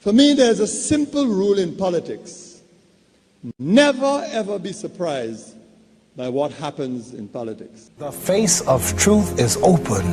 For me, there's a simple rule in politics. Never, ever be surprised by what happens in politics. The face of truth is open.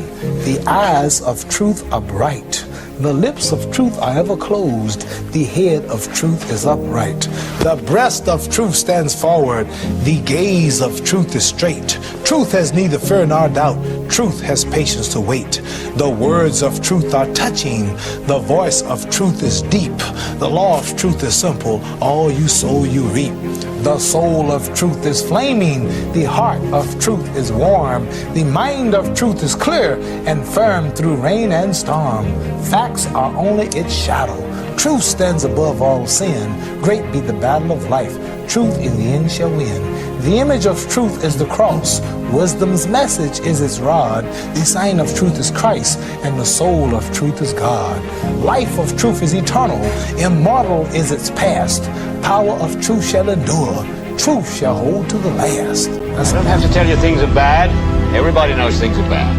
The eyes of truth are bright. The lips of truth are ever closed. The head of truth is upright. The breast of truth stands forward. The gaze of truth is straight. Truth has neither fear nor doubt. Truth has patience to wait. The words of truth are touching. The voice of truth is deep. The law of truth is simple. All you sow, you reap. The soul of truth is flaming. The heart of truth is warm. The mind of truth is clear and firm through rain and storm. Facts are only its shadow. Truth stands above all sin. Great be the battle of life. Truth in the end shall win. The image of truth is the cross. Wisdom's message is its rod. The sign of truth is Christ, and the soul of truth is God. Life of truth is eternal. Immortal is its past. Power of truth shall endure. Truth shall hold to the last. I don't have to tell you things are bad. Everybody knows things are bad.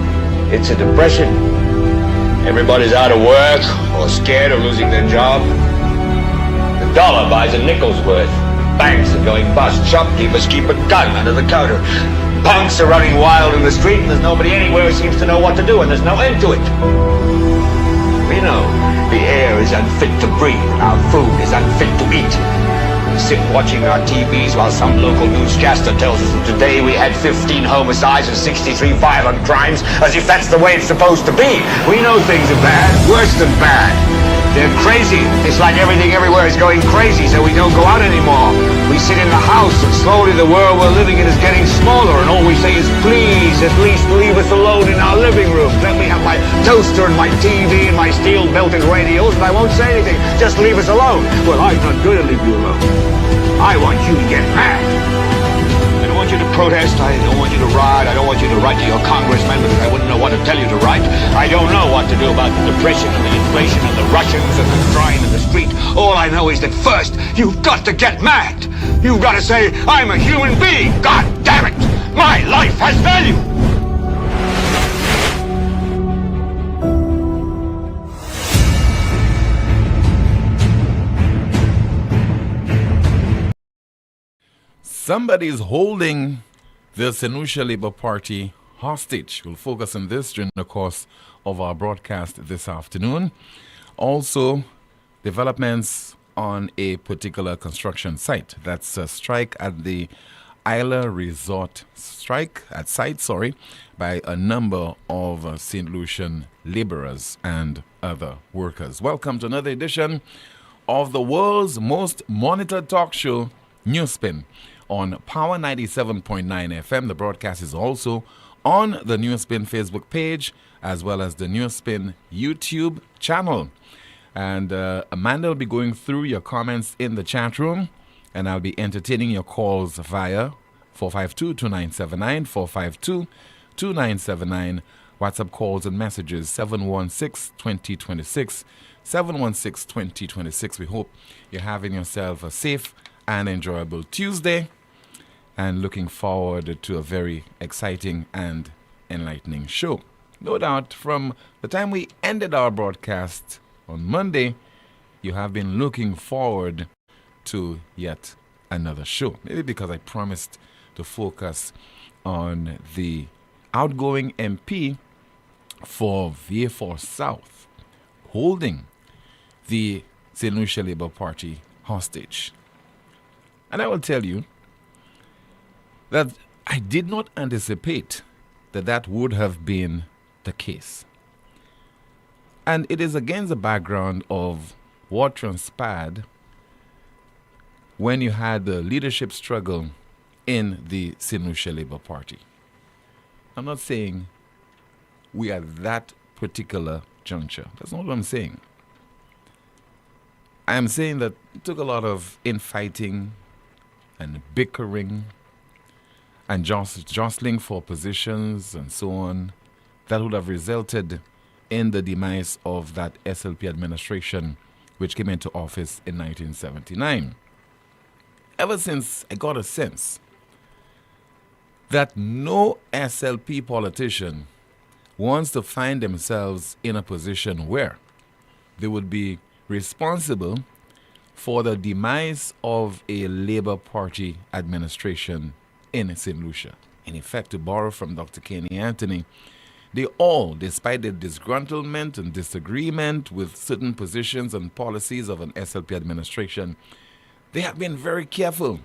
It's a depression. Everybody's out of work or scared of losing their job. The dollar buys a nickel's worth. Banks are going bust. Shopkeepers keep a gun under the counter. Punks are running wild in the street, and there's nobody anywhere who seems to know what to do, and there's no end to it. We know the air is unfit to breathe, and our food is unfit to eat. We sit watching our TVs while some local newscaster tells us that today we had 15 homicides and 63 violent crimes, as if that's the way it's supposed to be. We know things are bad, worse than bad. They're crazy. It's like everything everywhere is going crazy, so we don't go out anymore. We sit in the house, and slowly the world we're living in is getting smaller, and all we say is, please, at least leave us alone in our living room. Let me have my toaster and my TV and my steel-belted radios, and I won't say anything. Just leave us alone. Well, I'm not going to leave you alone. I want you to get mad. I don't want you to protest. I don't want you to riot. I don't want you to write to your congressman because I wouldn't know what to tell you to write. I don't know what to do about the depression and the inflation and the Russians and the crime in the street. All I know is that first, you've got to get mad. You've got to say, I'm a human being. God damn it. My life has value. Somebody is holding the St. Lucia Labour Party hostage. We'll focus on this during the course of our broadcast this afternoon. Also, developments on a particular construction site. That's a strike at the Isla Resort by a number of St. Lucian laborers and other workers. Welcome to another edition of the world's most monitored talk show, NewsSpin, on Power 97.9 FM. The broadcast is also on the NewsSpin Facebook page as well as the NewsSpin YouTube channel. And Amanda will be going through your comments in the chat room, and I'll be entertaining your calls via 452-2979, 452-2979, WhatsApp calls and messages 716-2026, 716-2026. We hope you're having yourself a safe and enjoyable Tuesday, and looking forward to a very exciting and enlightening show. No doubt from the time we ended our broadcast on Monday, you have been looking forward to yet another show. Maybe because I promised to focus on the outgoing MP for VA4 South holding the St. Lucia Labour Party hostage. And I will tell you that I did not anticipate that would have been the case. And it is against the background of what transpired when you had the leadership struggle in the St. Lucia Labour Party. I'm not saying we are at that particular juncture. That's not what I'm saying. I am saying that it took a lot of infighting and bickering and jostling for positions and so on that would have resulted in the demise of that SLP administration, which came into office in 1979. Ever since, I got a sense that no SLP politician wants to find themselves in a position where they would be responsible for the demise of a Labour Party administration in St. Lucia. In effect, to borrow from Dr. Kenny Anthony, they all, despite their disgruntlement and disagreement with certain positions and policies of an SLP administration, they have been very careful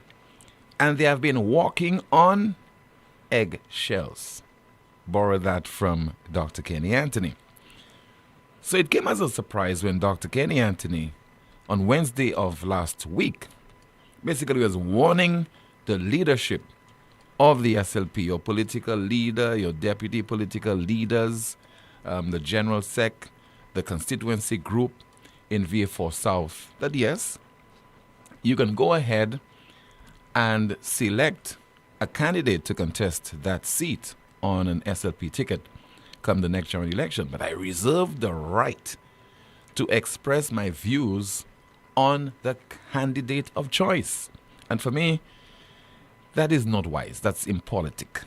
and they have been walking on eggshells. Borrow that from Dr. Kenny Anthony. So it came as a surprise when Dr. Kenny Anthony, on Wednesday of last week, basically was warning the leadership of the SLP, your political leader, your deputy political leaders, the general sec, the constituency group in VA4 South, that yes, you can go ahead and select a candidate to contest that seat on an SLP ticket come the next general election. But I reserve the right to express my views on the candidate of choice. And for me, that is not wise. That's impolitic.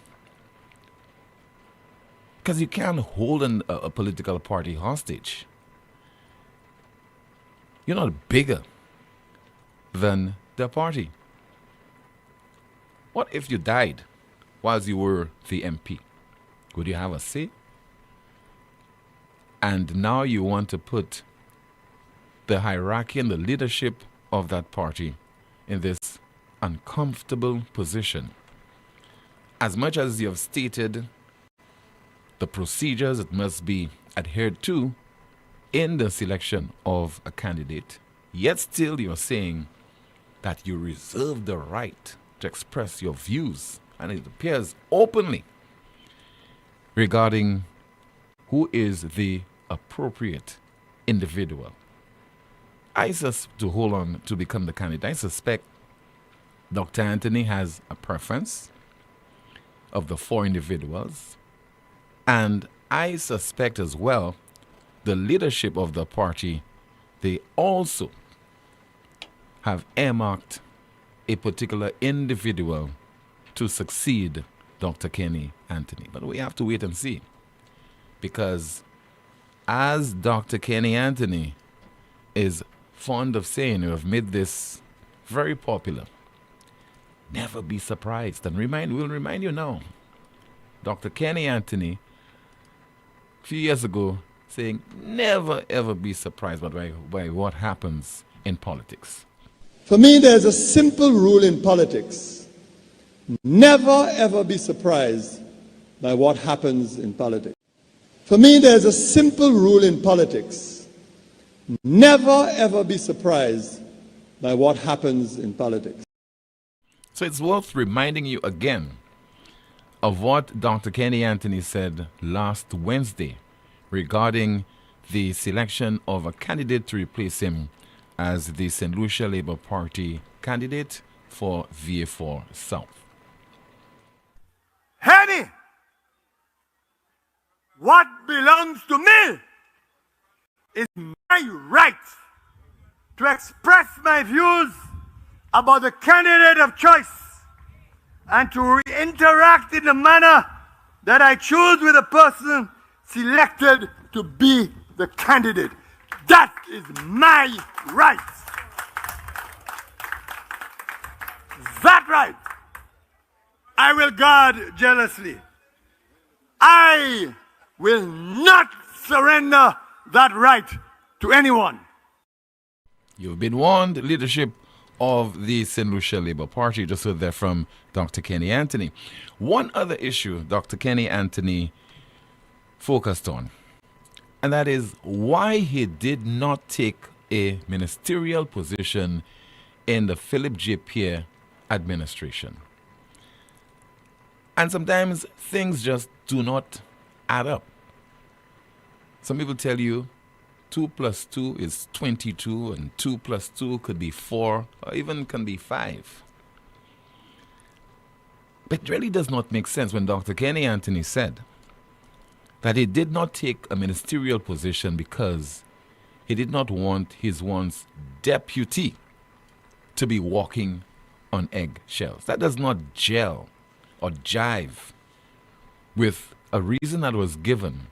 Because you can't hold a political party hostage. You're not bigger than the party. What if you died whilst you were the MP? Would you have a say? And now you want to put the hierarchy and the leadership of that party in this uncomfortable position. As much as you have stated the procedures that must be adhered to in the selection of a candidate, yet still you're saying that you reserve the right to express your views, and it appears openly, regarding who is the appropriate individual. To hold on to become the candidate, I suspect Dr. Anthony has a preference of the four individuals, and I suspect as well the leadership of the party, they also have earmarked a particular individual to succeed Dr. Kenny Anthony. But we have to wait and see, because as Dr. Kenny Anthony is fond of saying, who have made this very popular, never be surprised. And we'll remind you now, Dr. Kenny Anthony, a few years ago, saying never ever be surprised by what happens in politics. For me, there's a simple rule in politics. Never ever be surprised by what happens in politics. For me, there's a simple rule in politics. Never ever be surprised by what happens in politics. So it's worth reminding you again of what Dr. Kenny Anthony said last Wednesday regarding the selection of a candidate to replace him as the St. Lucia Labour Party candidate for VA4 South. Henny, what belongs to me is my right to express my views about the candidate of choice and to interact in the manner that I choose with the person selected to be the candidate. That is my right. That right I will guard jealously. I will not surrender that right to anyone. You've been warned, leadership of the St. Lucia Labour Party. Just heard there from Dr. Kenny Anthony. One other issue Dr. Kenny Anthony focused on, and that is why he did not take a ministerial position in the Philip J. Pierre administration. And sometimes things just do not add up. Some people tell you 2 plus 2 is 22, and 2 plus 2 could be 4, or even can be 5. But it really does not make sense when Dr. Kenny Anthony said that he did not take a ministerial position because he did not want his once deputy to be walking on eggshells. That does not gel or jive with a reason that was given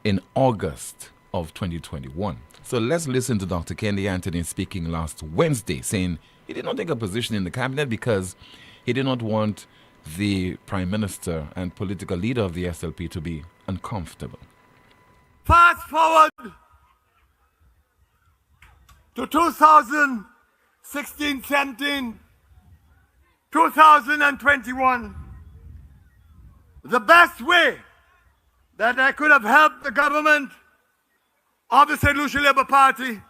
in August of 2021. So let's listen to Dr. Kenny Anthony speaking last Wednesday, saying he did not take a position in the cabinet because he did not want the Prime Minister and political leader of the SLP to be uncomfortable. Fast forward to 2016, 17, 2021. The best way that I could have helped the government of the St. Lucia Labour Party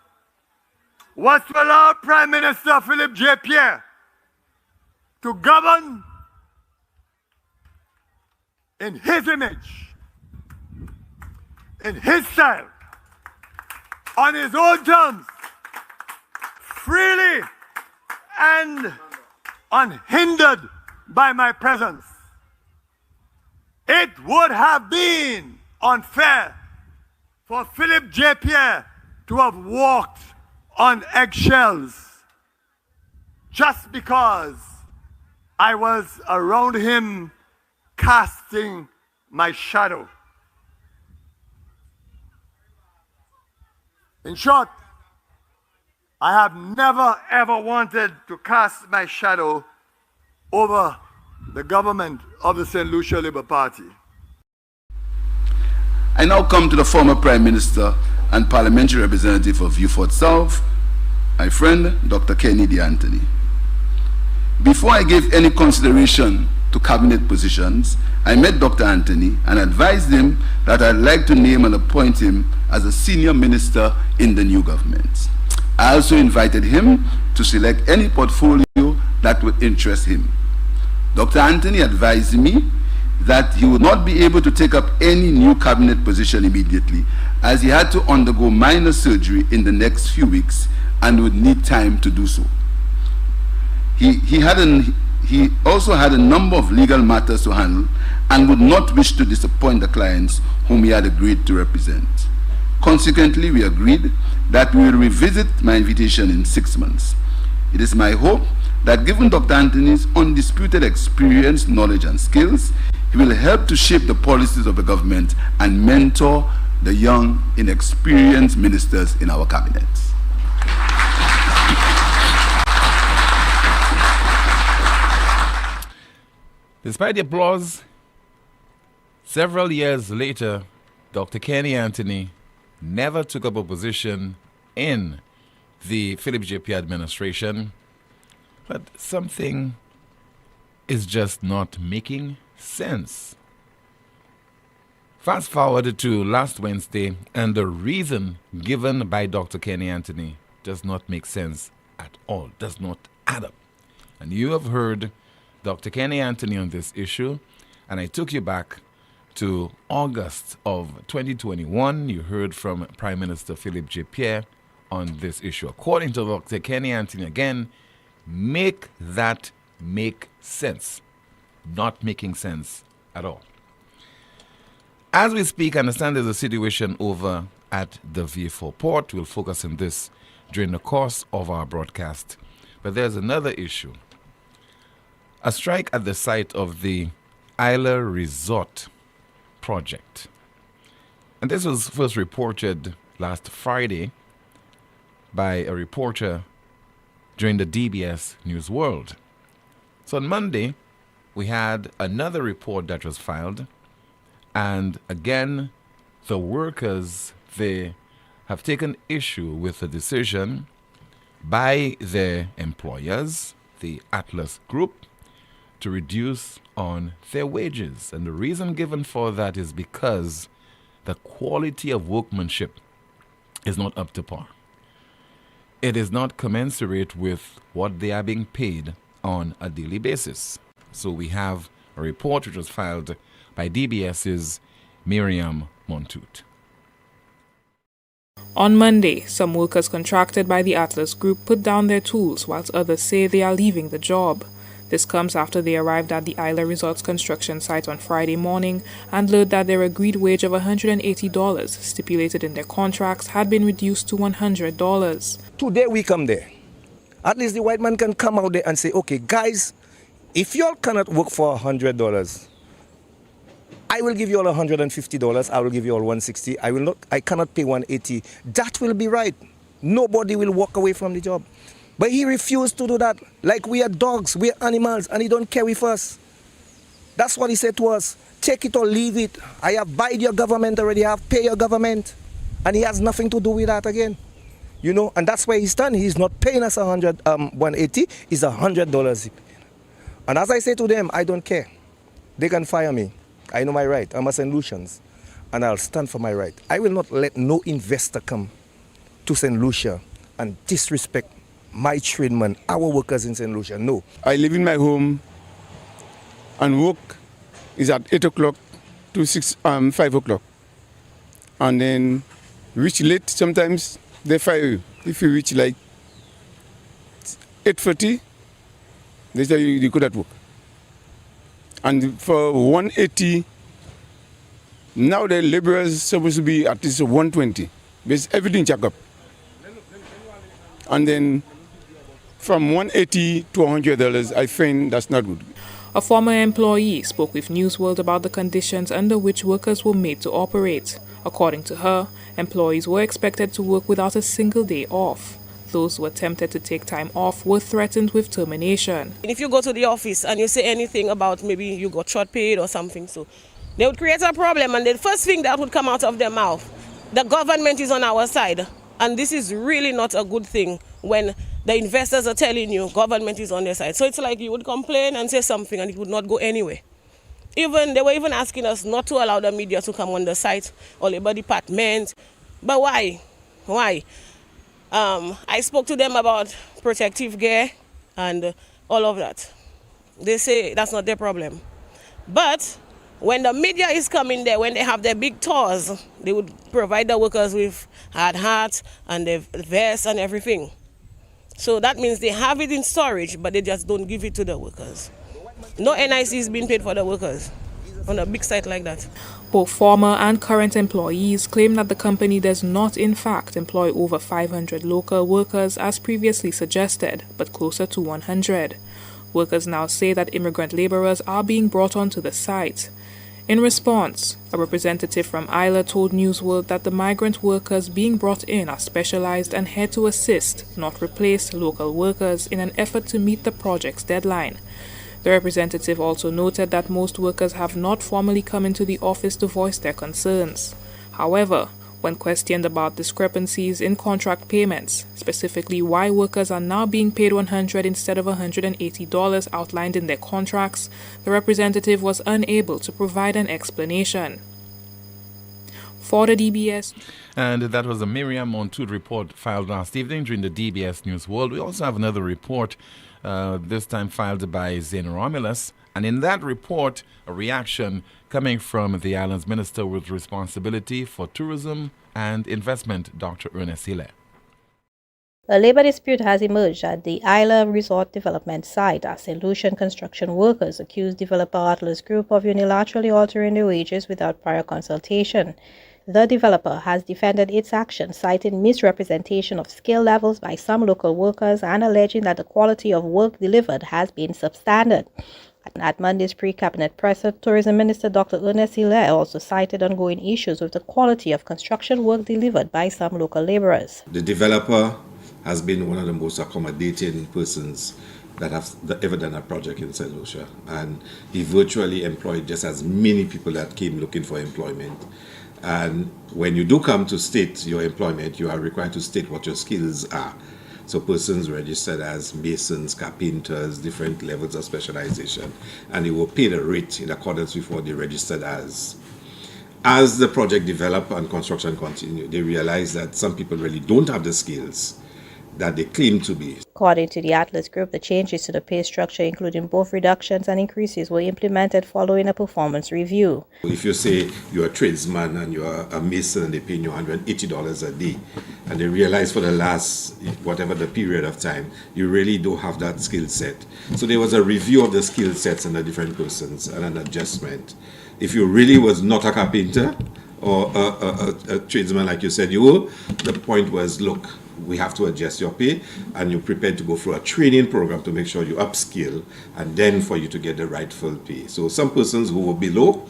was to allow Prime Minister Philip J. Pierre to govern in his image, in his style, on his own terms, freely and unhindered by my presence. It would have been unfair for Philip J. Pierre to have walked on eggshells just because I was around him casting my shadow. In short, I have never ever wanted to cast my shadow over the government of the St. Lucia Labour Party. I now come to the former Prime Minister and Parliamentary Representative of Beaufort South, my friend Dr. Kenny Anthony. Before I gave any consideration to cabinet positions, I met Dr. Anthony and advised him that I'd like to name and appoint him as a senior minister in the new government. I also invited him to select any portfolio that would interest him. Dr. Anthony advised me that he would not be able to take up any new cabinet position immediately, as he had to undergo minor surgery in the next few weeks and would need time to do so. He also had a number of legal matters to handle and would not wish to disappoint the clients whom he had agreed to represent. Consequently, we agreed that we will revisit my invitation in 6 months. It is my hope that given Dr. Anthony's undisputed experience, knowledge, and skills, he will help to shape the policies of the government and mentor the young, inexperienced ministers in our cabinet. Despite the applause, several years later, Dr. Kenny Anthony never took up a position in the Philip J. Pierre administration, but something is just not making sense. Fast forward to last Wednesday, and the reason given by Dr. Kenny Anthony does not make sense at all, does not add up. And you have heard Dr. Kenny Anthony on this issue, and I took you back to August of 2021. You heard from Prime Minister Philip J. Pierre on this issue. According to Dr. Kenny Anthony, again, make that make sense. Not making sense at all. As we speak, I understand there's a situation over at the V4 port. We'll focus on this during the course of our broadcast. But there's another issue. A strike at the site of the Isla Resort project. And this was first reported last Friday by a reporter during the DBS News World. So on Monday, we had another report that was filed, and again, the workers, they have taken issue with the decision by their employers, the Atlas Group, to reduce on their wages. And the reason given for that is because the quality of workmanship is not up to par. It is not commensurate with what they are being paid on a daily basis. So we have a report which was filed by DBS's Miriam Montoute. On Monday, some workers contracted by the Atlas Group put down their tools, whilst others say they are leaving the job. This comes after they arrived at the Isla Resorts construction site on Friday morning and learned that their agreed wage of $180, stipulated in their contracts, had been reduced to $100. Today we come there. At least the white man can come out there and say, okay, guys, if y'all cannot work for $100, I will give you all $150. I will give you all $160. I cannot pay $180. That will be right. Nobody will walk away from the job. But he refused to do that. Like we are dogs, we are animals, and he don't care with us. That's what he said to us. Take it or leave it. I have buyed your government already. I have paid your government. And he has nothing to do with that again. You know, and that's why he's done. He's not paying us $180. It's $100. And as I say to them, I don't care. They can fire me. I know my right. I'm a St. Lucians. And I'll stand for my right. I will not let no investor come to St. Lucia and disrespect my tradesmen, our workers in St. Lucia. No. I live in my home and work is at 8 o'clock to 5 o'clock. And then reach late, sometimes they fire you. If you reach like 8:30, they say you could at work. And for 180, now the laborers are supposed to be at least 120. Because everything check up. And then from 180 to $100, I find that's not good. A former employee spoke with Newsworld about the conditions under which workers were made to operate. According to her, employees were expected to work without a single day off. Those who attempted to take time off were threatened with termination. If you go to the office and you say anything about maybe you got short paid or something, so they would create a problem, and the first thing that would come out of their mouth, the government is on our side. And this is really not a good thing when the investors are telling you government is on their side. So it's like you would complain and say something and it would not go anywhere. They were even asking us not to allow the media to come on the site or labor department. But why? Why? I spoke to them about protective gear and all of that. They say that's not their problem. But when the media is coming there, when they have their big tours, they would provide the workers with hard hats and the vests and everything. So that means they have it in storage, but they just don't give it to the workers. No NIC is being paid for the workers on a big site like that. Both former and current employees claim that the company does not in fact employ over 500 local workers as previously suggested, but closer to 100. Workers now say that immigrant laborers are being brought onto the site. In response, a representative from Isla told Newsworld that the migrant workers being brought in are specialized and here to assist, not replace, local workers in an effort to meet the project's deadline. The representative also noted that most workers have not formally come into the office to voice their concerns. However, when questioned about discrepancies in contract payments, specifically why workers are now being paid $100 instead of $180 outlined in their contracts, the representative was unable to provide an explanation. For the DBS. And that was a Miriam Montoud report filed last evening during the DBS News World. We also have another report, this time filed by Zane Romulus. And in that report, a reaction coming from the island's Minister with responsibility for tourism and investment, Dr. Ernest Hille. A labor dispute has emerged at the Isla Resort Development site as St. Lucian construction workers accuse developer Atlas Group of unilaterally altering their wages without prior consultation. The developer has defended its action, citing misrepresentation of skill levels by some local workers and alleging that the quality of work delivered has been substandard. At Monday's pre-cabinet presser, Tourism Minister Dr. Ernest Hille also cited ongoing issues with the quality of construction work delivered by some local laborers. The developer has been one of the most accommodating persons that have ever done a project in St. Lucia, and he virtually employed just as many people that came looking for employment. And when you do come to state your employment, you are required to state what your skills are. So persons registered as masons, carpenters, different levels of specialization, and they were paid a rate in accordance with what they registered as. As the project developed and construction continued, they realized that some people really don't have the skills that they claim to be. According to the Atlas Group, the changes to the pay structure, including both reductions and increases, were implemented following a performance review. If you say you're a tradesman and you're a mason and they're paying you $180 a day, and they realize for the last, whatever the period of time, you really don't have that skill set. So there was a review of the skill sets and the different persons and an adjustment. If you really was not a carpenter or a tradesman like you said you were, the point was, look, we have to adjust your pay, and you're prepared to go through a training program to make sure you upskill, and then for you to get the rightful pay. So some persons who were below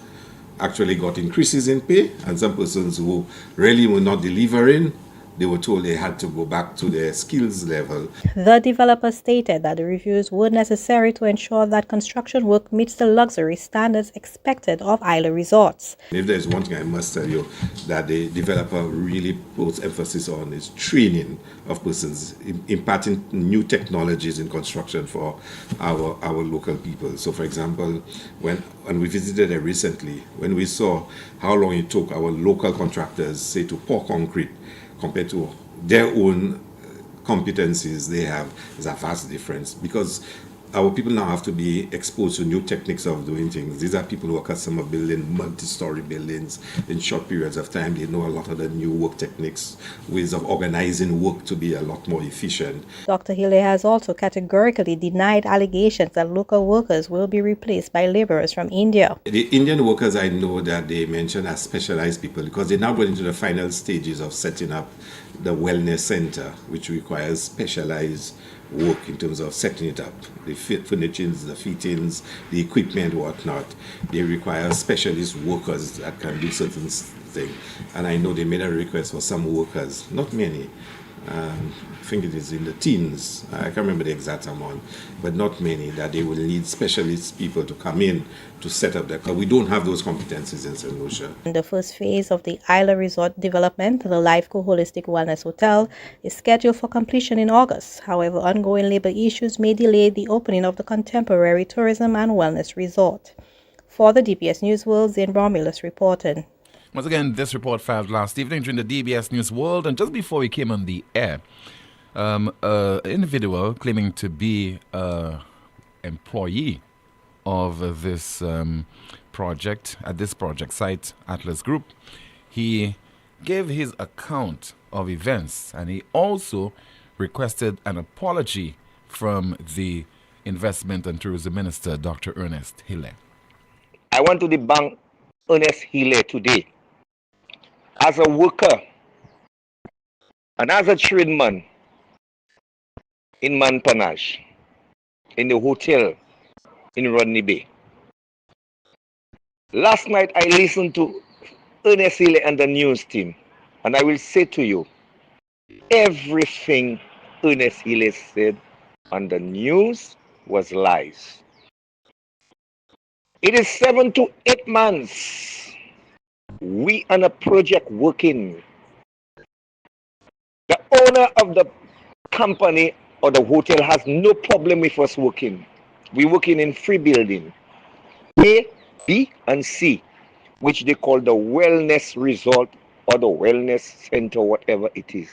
actually got increases in pay, and some persons who really were not delivering, they were told they had to go back to their skills level. The developer stated that the reviews were necessary to ensure that construction work meets the luxury standards expected of island resorts. If there's one thing I must tell you that the developer really puts emphasis on is training of persons, imparting new technologies in construction for our local people. So for example, when we visited there recently, when we saw how long it took our local contractors, say, to pour concrete, compared to their own competencies they have, is a vast difference, because our people now have to be exposed to new techniques of doing things. These are people who are accustomed to building multi-story buildings in short periods of time. They know a lot of the new work techniques, ways of organizing work to be a lot more efficient. Dr. Healy has also categorically denied allegations that local workers will be replaced by laborers from India. The Indian workers, I know that they mention as specialized people because they're now going into the final stages of setting up the wellness center, which requires specialized work in terms of setting it up, the furnitures, the fittings, the equipment, whatnot. They require specialist workers that can do certain things. And I know they made a request for some workers, not many. I think it is in the teens, I can't remember the exact amount, but not many, that they will need specialist people to come in to set up that, because we don't have those competencies in St. Lucia. In the first phase of the Isla Resort development, the Lifeco Holistic Wellness Hotel is scheduled for completion in August. However, ongoing labor issues may delay the opening of the Contemporary Tourism and Wellness Resort. For the DBS News World, Zane Bromulus reporting. Once again, this report filed last evening during the DBS News World, and just before we came on the air, an individual claiming to be an employee of this project, at this project site, Atlas Group, he gave his account of events, and he also requested an apology from the Investment and Tourism Minister, Dr. Ernest Hille. I want to debunk Ernest Hille today. As a worker and as a tradesman in Manpanage, in the hotel in Rodney Bay. Last night I listened to Ernest Hille and the news team, and I will say to you, everything Ernest Hille said on the news was lies. It is 7 to 8 months we on a project working. The owner of the company or the hotel has no problem with us working. We're working in 3 buildings, A, B, and C, which they call the wellness resort or the wellness center, whatever it is.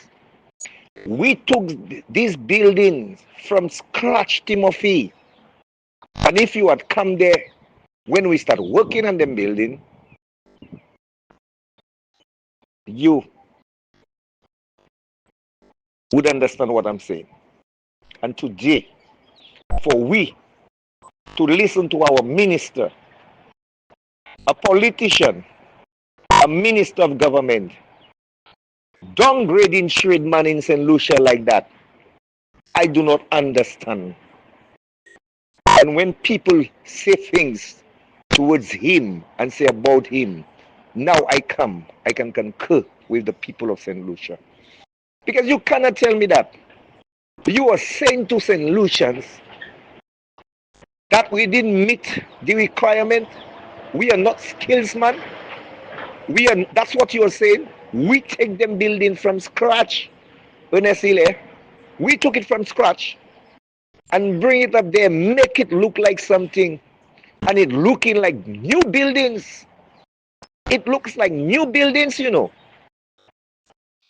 We took these buildings from scratch, Timothy. And if you had come there when we start working on them building, you would understand what I'm saying. And today, for we to listen to our minister, a politician, a minister of government, downgrading tradesman in St. Lucia like that, I do not understand. And when people say things towards him and say about him, now I can concur with the people of St. Lucia. Because you cannot tell me that. You are saying to St. Lucians that we didn't meet the requirement. We are not skillsmen. That's what you are saying. We take them building from scratch. Ernest Hille, we took it from scratch and bring it up there, make it look like something, and it looking like new buildings. It looks like new buildings, you know.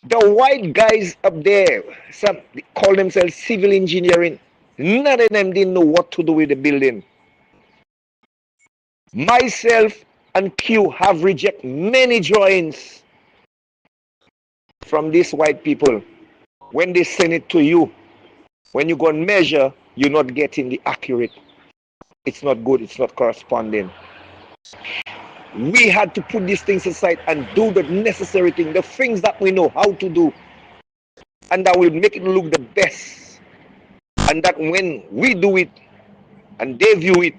The white guys up there, some call themselves civil engineering. None of them didn't know what to do with the building. Myself and Q have rejected many drawings from these white people. When they send it to you, when you go and measure, you're not getting the accurate. It's not good, it's not corresponding. We had to put these things aside and do the necessary thing, the things that we know how to do, and that will make it look the best. And that when we do it and they view it,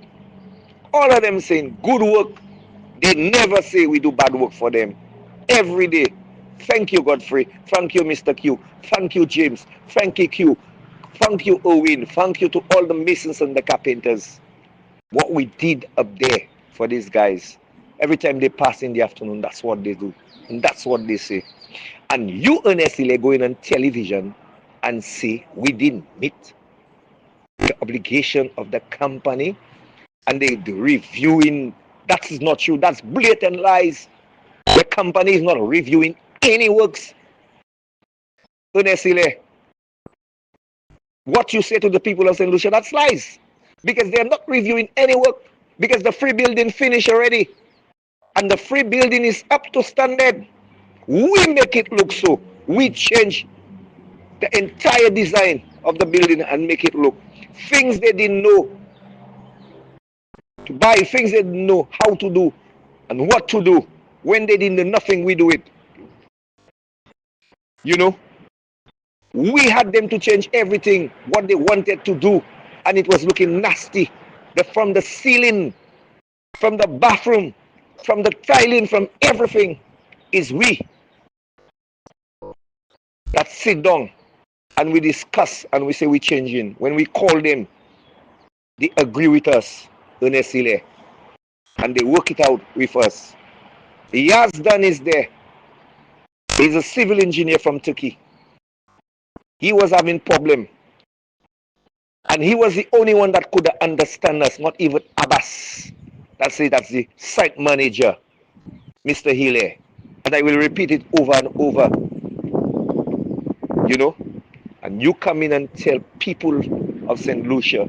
all of them saying good work, They never say we do bad work for them. Every day. Thank you, Godfrey. Thank you, Mr. Q. Thank you, James. Thank you, Q. Thank you, Owen. Thank you to all the masons and the carpenters. What we did up there for these guys. Every time they pass in the afternoon, that's what they do. And that's what they say. And you honestly going on television and say we didn't meet the obligation of the company, and they reviewing. That is not true. That's blatant lies. The company is not reviewing any works. Honestly, what you say to the people of St. Lucia, that's lies. Because they're not reviewing any work. Because the free building finished already. And the free building is up to standard. We make it look so. We change the entire design of the building and make it look. Things they didn't know to buy, things they didn't know how to do and what to do. When they didn't know nothing, we do it. You know, we had them to change everything, what they wanted to do, and it was looking nasty. From the ceiling, from the bathroom, from the tiling, from everything, is we that sit down and we discuss and we say we're changing. When we call them, they agree with us, honestly, and they work it out with us. Yazdan is there. He's a civil engineer from Turkey. He was having problem. And he was the only one that could understand us, not even Abbas. That's the site manager, Mr. Hile. And I will repeat it over and over. You know? And you come in and tell people of St. Lucia,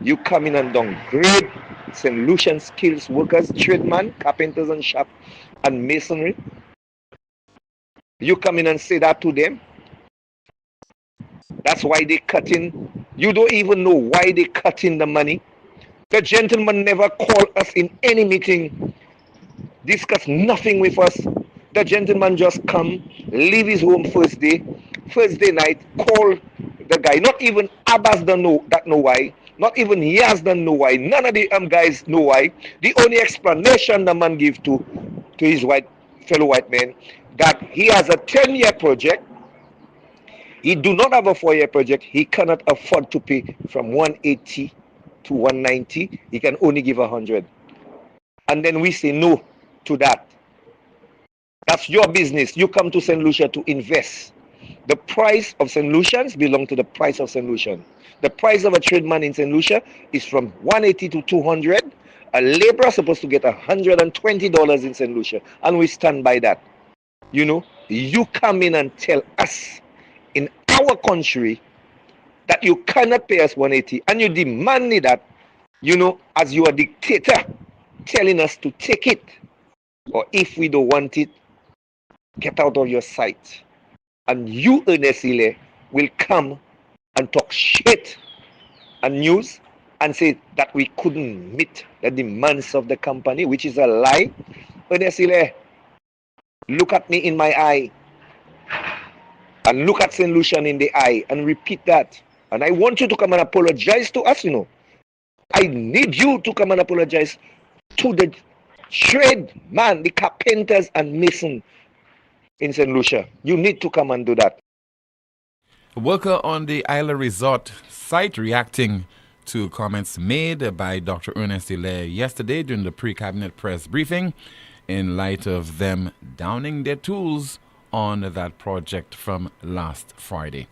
you come in and downgrade St. Lucian skills workers, tradesmen, carpenters and shop and masonry. You come in and say that to them. That's why they cut in. You don't even know why they cut in the money. The gentleman never called us in any meeting, discuss nothing with us. The gentleman just come, leave his home first day night, call the guy. Not even Abbas don't know why. Not even Yaz don't know why. None of the guys know why. The only explanation the man give to his fellow white man, that he has a 10-year project. He do not have a 4-year project. He cannot afford to pay from 180 to 190. He can only give 100. And then we say no to that. That's your business. You come to St. Lucia to invest. The price of St. Lucians belong to the price of St. Lucian. The price of a tradesman in St. Lucia is from 180 to 200. A laborer is supposed to get $120 in St. Lucia. And we stand by that. You know, you come in and tell us in our country that you cannot pay us 180, and you demand me that, you know, as you are dictator, telling us to take it, or if we don't want it, get out of your sight. And you, Ernestile, will come and talk shit and news and say that we couldn't meet the demands of the company, which is a lie. Ernestile, look at me in my eye. And look at St. Lucian in the eye and repeat that. And I want you to come and apologize to us, you know. I need you to come and apologize to the trade man, the carpenters and mason in St. Lucia. You need to come and do that. A worker on the Isla Resort site reacting to comments made by Dr. Ernest Hilaire yesterday during the pre-cabinet press briefing in light of them downing their tools on that project from last Friday.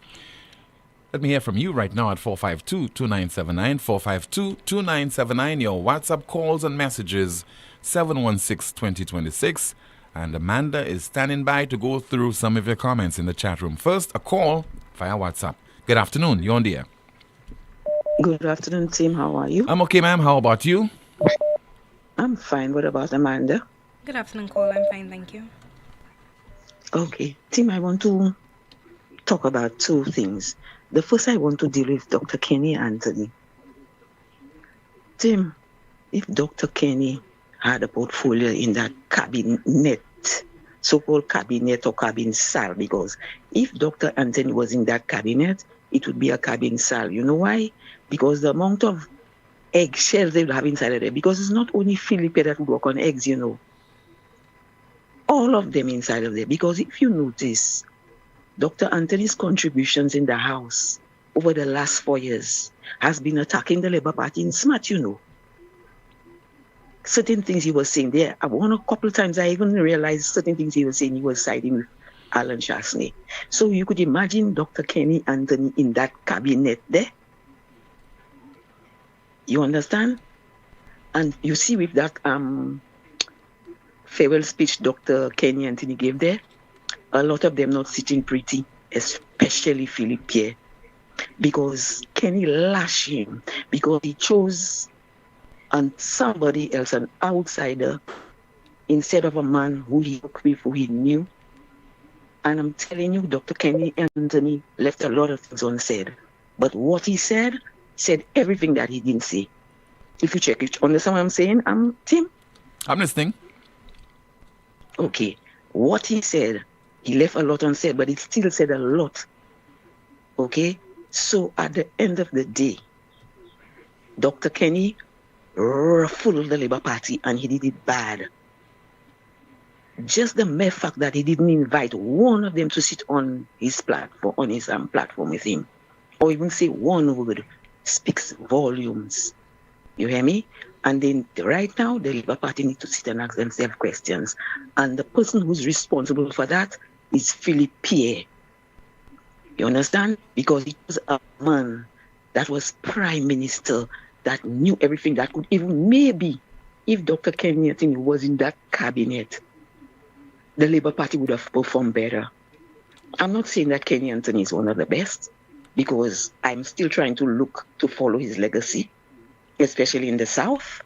Let me hear from you right now at 452-2979, 452-2979, your WhatsApp calls and messages, 716-2026. And Amanda is standing by to go through some of your comments in the chat room. First, a call via WhatsApp. Good afternoon, you're on the air. Good afternoon, team. How are you? I'm okay, ma'am. How about you? I'm fine. What about Amanda? Good afternoon, Cole. I'm fine, thank you. Okay, team, I want to talk about two things. The first, I want to deal with Dr. Kenny Anthony. Tim, if Dr. Kenny had a portfolio in that cabinet, so-called cabinet or cabin sal, because if Dr. Anthony was in that cabinet, it would be a cabin sal. You know why? Because the amount of eggshells they would have inside of there, because it's not only Philippe that would work on eggs, you know. All of them inside of there, because if you notice, Dr. Anthony's contributions in the House over the last 4 years has been attacking the Labour Party in smart, you know. Certain things he was saying there, a couple of times I even realized certain things he was saying, he was siding with Alan Chasney. So you could imagine Dr. Kenny Anthony in that cabinet there. You understand? And you see with that farewell speech Dr. Kenny Anthony gave there, a lot of them not sitting pretty, especially Philippe Pierre, because Kenny lashed him because he chose and somebody else, an outsider, instead of a man who he worked with, who he knew. And I'm telling you, Dr. Kenny Anthony left a lot of things unsaid. But what he said everything that he didn't say. If you check it, understand what I'm saying, Tim? I'm listening. Okay. What he said, he left a lot unsaid, but he still said a lot. Okay? So at the end of the day, Dr. Kenny ruffled the Labour Party and he did it bad. Just the mere fact that he didn't invite one of them to sit on his platform with him, or even say one word, speaks volumes. You hear me? And then right now, the Labour Party need to sit and ask themselves questions. And the person who's responsible for that is Philippe Pierre. You understand? Because he was a man that was Prime Minister, that knew everything, that could even maybe, if Dr. Kenny Anthony was in that cabinet, the Labour Party would have performed better. I'm not saying that Kenny Anthony is one of the best, because I'm still trying to follow his legacy, especially in the South.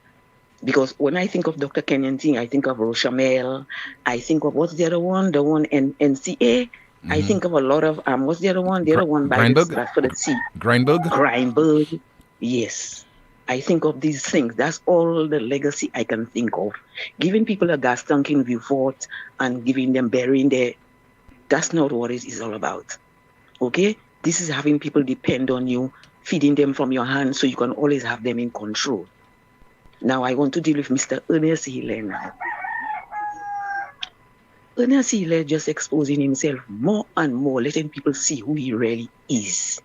Because when I think of Dr. Kenny Anthony, I think of Rochamel, I think of what's the other one? The one in NCA. Mm-hmm. I think of a lot of, what's the other one? The other one by for the sea. Grindberg. Yes. I think of these things. That's all the legacy I can think of. Giving people a gas tank in Vieux-Fort and giving them burying there, that's not what it is all about. Okay? This is having people depend on you, feeding them from your hands so you can always have them in control. Now I want to deal with Mr. Ernest Hilaire now. Ernest Hilaire just exposing himself more and more, letting people see who he really is.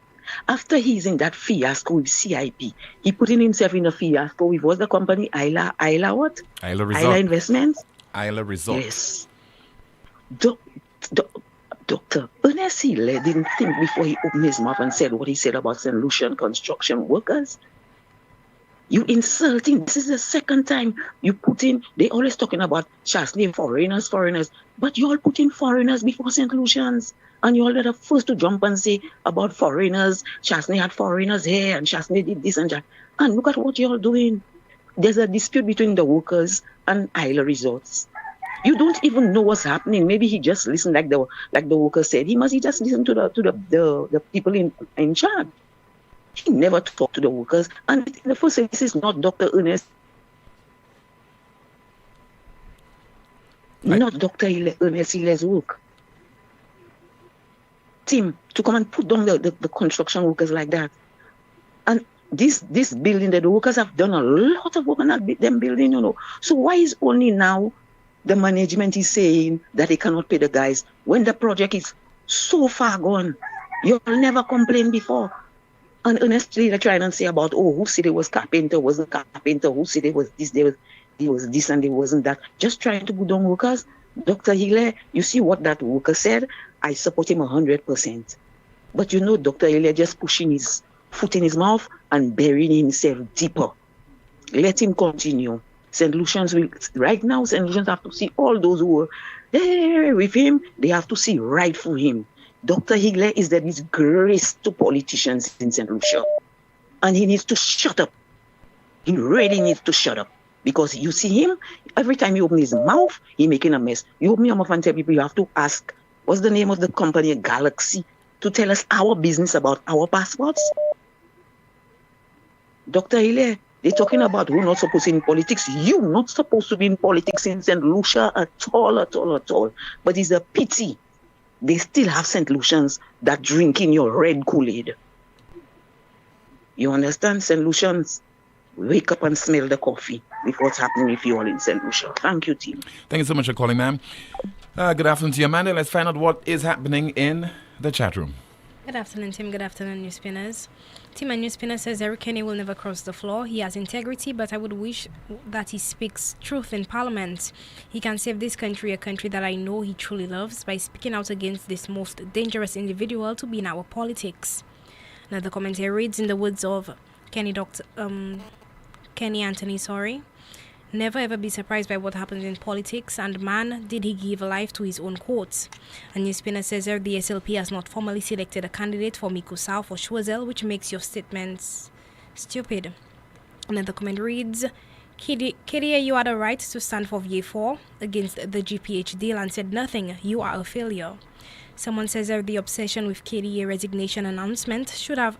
After he's in that fiasco with CIP, he putting himself in a fiasco with what's the company? Isla what? Isla Resort. Isla Investments? Isla Resort. Yes. Dr. Ernest Hilaire didn't think before he opened his mouth and said what he said about St. Lucian construction workers. You insulting. This is the second time you put in, they always talking about Chasney, foreigners, but you all put in foreigners before St. Lucians. And you all are the first to jump and say about foreigners. Chasney had foreigners here and Chasney did this and that. And look at what you're all doing. There's a dispute between the workers and Isla Resorts. You don't even know what's happening. Maybe he just listened like the worker said. He just listen to the people in charge. He never talked to the workers. And in the first place, this is not Dr. Ernest. Not Dr. Ernest Hilaire's work. Team to come and put down the construction workers like that. And this building that the workers have done a lot of work on them building, you know. So why is only now the management is saying that they cannot pay the guys when the project is so far gone? You all never complained before. And honestly, they're trying to say about, who said it was carpenter, wasn't carpenter, who said it was this, it was this and it wasn't that. Just trying to put down workers. Dr. Hilaire, you see what that worker said? I support him 100%. But you know, Dr. Hilaire just pushing his foot in his mouth and burying himself deeper. Let him continue. St. Lucians right now, St. Lucians have to see all those who were there with him, they have to see right through him. Dr. Hilaire is the disgrace to politicians in St. Lucia. And he needs to shut up. He really needs to shut up. Because you see him, every time he opens his mouth, he's making a mess. You open your mouth and tell people you have to ask, what's the name of the company, Galaxy, to tell us our business about our passports? Dr. Hilaire, they're talking about who's not supposed to be in politics. You're not supposed to be in politics in St. Lucia at all. But it's a pity. They still have St. Lucians that drink in your red Kool-Aid. You understand, St. Lucians? wake up and smell the coffee before what's happening with you all in St. Lucia. Thank you, team. Thank you so much for calling, ma'am. Good afternoon to you, Amanda. Let's find out what is happening in the chat room. Good afternoon, Tim. Good afternoon, News Spinners. Tim and News Spinner says Eric Kenny will never cross the floor. He has integrity, but I would wish that he speaks truth in Parliament. He can save this country, a country that I know he truly loves, by speaking out against this most dangerous individual to be in our politics. Another commentary reads, in the words of Kenny Anthony, never ever be surprised by what happens in politics, and man, did he give life to his own quotes. And News Spinner says the SLP has not formally selected a candidate for Miku South or Schwazel, which makes your statements stupid. Another comment reads, Kedia, you had a right to stand for VA4 against the GPH deal and said nothing. You are a failure. Someone says the obsession with KDA resignation announcement should have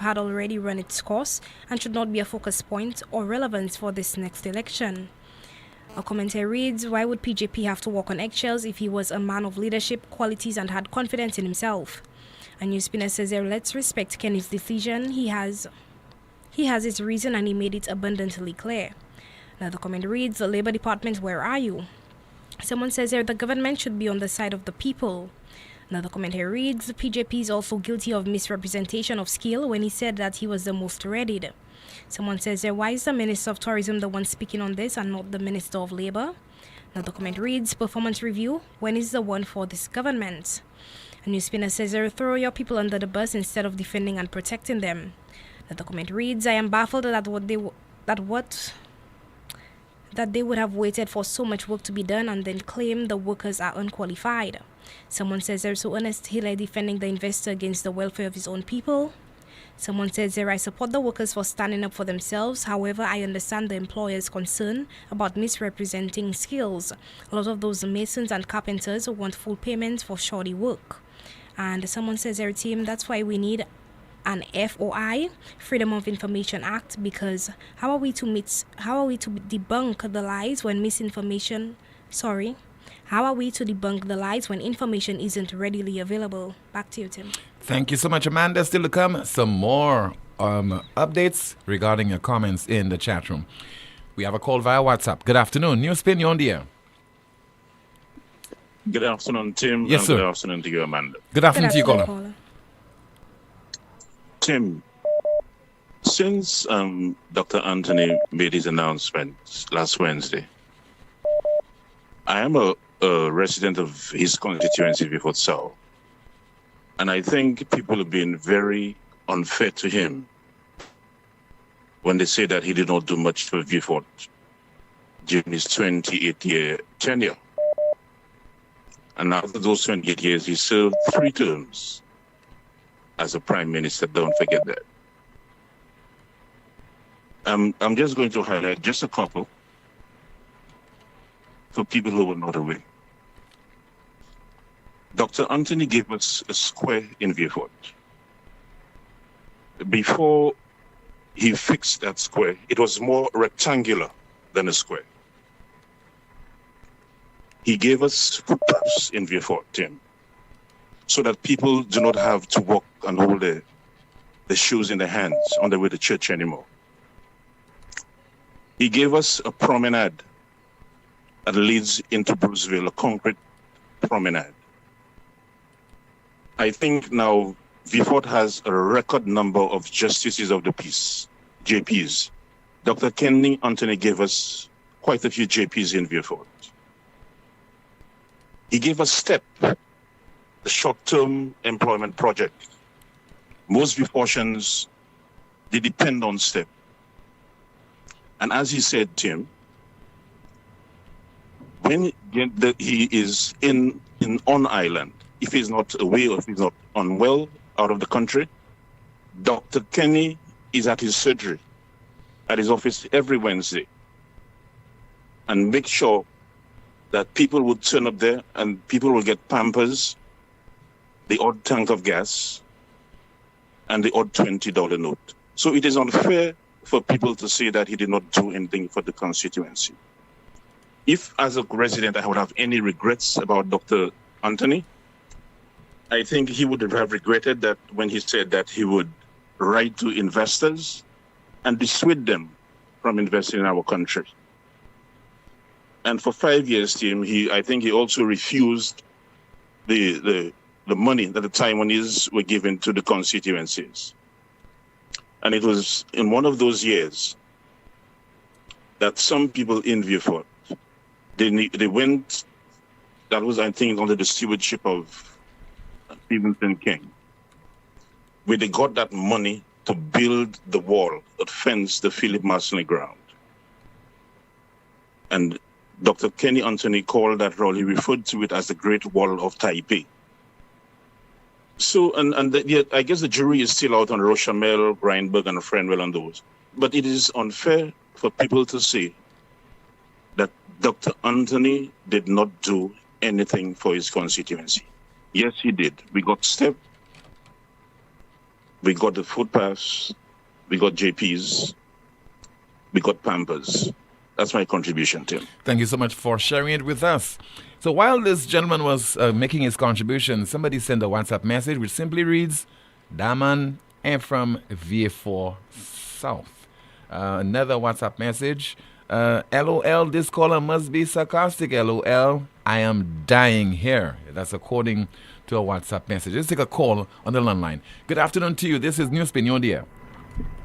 had already run its course and should not be a focus point or relevance for this next election. A commentary reads, why would PJP have to walk on eggshells if he was a man of leadership qualities and had confidence in himself? A News Spinner says let's respect Kenny's decision. He has his reason and he made it abundantly clear. Another comment reads, the Labour Department, where are you? Someone says the government should be on the side of the people. Another commentary reads, PJP is also guilty of misrepresentation of skill when he said that he was the most readied. Someone says why is the Minister of Tourism the one speaking on this and not the Minister of Labour? Another comment reads, performance review, when is the one for this government? A News Spinner says throw your people under the bus instead of defending and protecting them. Another comment reads, I am baffled that they would have waited for so much work to be done and then claim the workers are unqualified. Someone says they're so Ernest Hiller defending the investor against the welfare of his own people. Someone says I support the workers for standing up for themselves. However, I understand the employer's concern about misrepresenting skills. A lot of those masons and carpenters want full payment for shoddy work. And someone says team, that's why we need an FOI, Freedom of Information Act, because how are we to debunk the lies when information isn't readily available? Back to you, Tim. Thank you so much, Amanda. Still to come, some more updates regarding your comments in the chat room. We have a call via WhatsApp. Good afternoon. NewsSpin, you're on the air. Good afternoon, Tim. Yes, sir. Good afternoon to you, Amanda. Good afternoon to you, caller. Tim, since Dr. Anthony made his announcement last Wednesday, I am a resident of his constituency, Beaufort South, and I think people have been very unfair to him when they say that he did not do much for Beaufort during his 28-year tenure. And after those 28 years, he served 3 terms as a prime minister. Don't forget that. I'm just going to highlight just a couple for people who were not aware. Dr. Anthony gave us a square in Beaufort. Before he fixed that square, it was more rectangular than a square. He gave us footpaths in Beaufort, Tim, so that people do not have to walk and hold the shoes in their hands on their way to church anymore. He gave us a promenade that leads into Bruceville, a concrete promenade. I think now Beaufort has a record number of justices of the peace, JPs. Dr. Kenny Anthony gave us quite a few JPs in Beaufort. He gave us STEP, the short-term employment project. Most Beaufortians, they depend on STEP. And as he said, Tim, when he is on island, if he's not away or if he's not unwell out of the country, Dr. Kenny is at his surgery, at his office every Wednesday, and make sure that people would turn up there and people will get Pampers, the odd tank of gas, and the odd $20 note. So it is unfair for people to say that he did not do anything for the constituency. If, as a resident, I would have any regrets about Dr. Anthony, I think he would have regretted that when he said that he would write to investors and dissuade them from investing in our country. And for 5 years, Tim, I think he also refused the money that the Taiwanese were given to the constituencies. And it was in one of those years that some people in Vieux they went, that was, I think, under the stewardship of Stevenson King, where they got that money to build the wall that fenced the Philip Marston ground. And Dr. Kenny Anthony called that role, he referred to it as the Great Wall of Taipei. So, yet I guess the jury is still out on Rochamel, Reinberg, and Frenwell and those. But it is unfair for people to say that Dr. Anthony did not do anything for his constituency. Yes, he did. We got STEP, we got the footpaths, we got JPs, we got Pampers. That's my contribution, Tim. Thank you so much for sharing it with us. So while this gentleman was making his contribution, somebody sent a WhatsApp message which simply reads, Daman and from VA4 South. Another WhatsApp message, LOL, this caller must be sarcastic, LOL. I am dying here. That's according to a WhatsApp message. Let's take a call on the landline. Good afternoon to you. This is NewsSpin. You're there.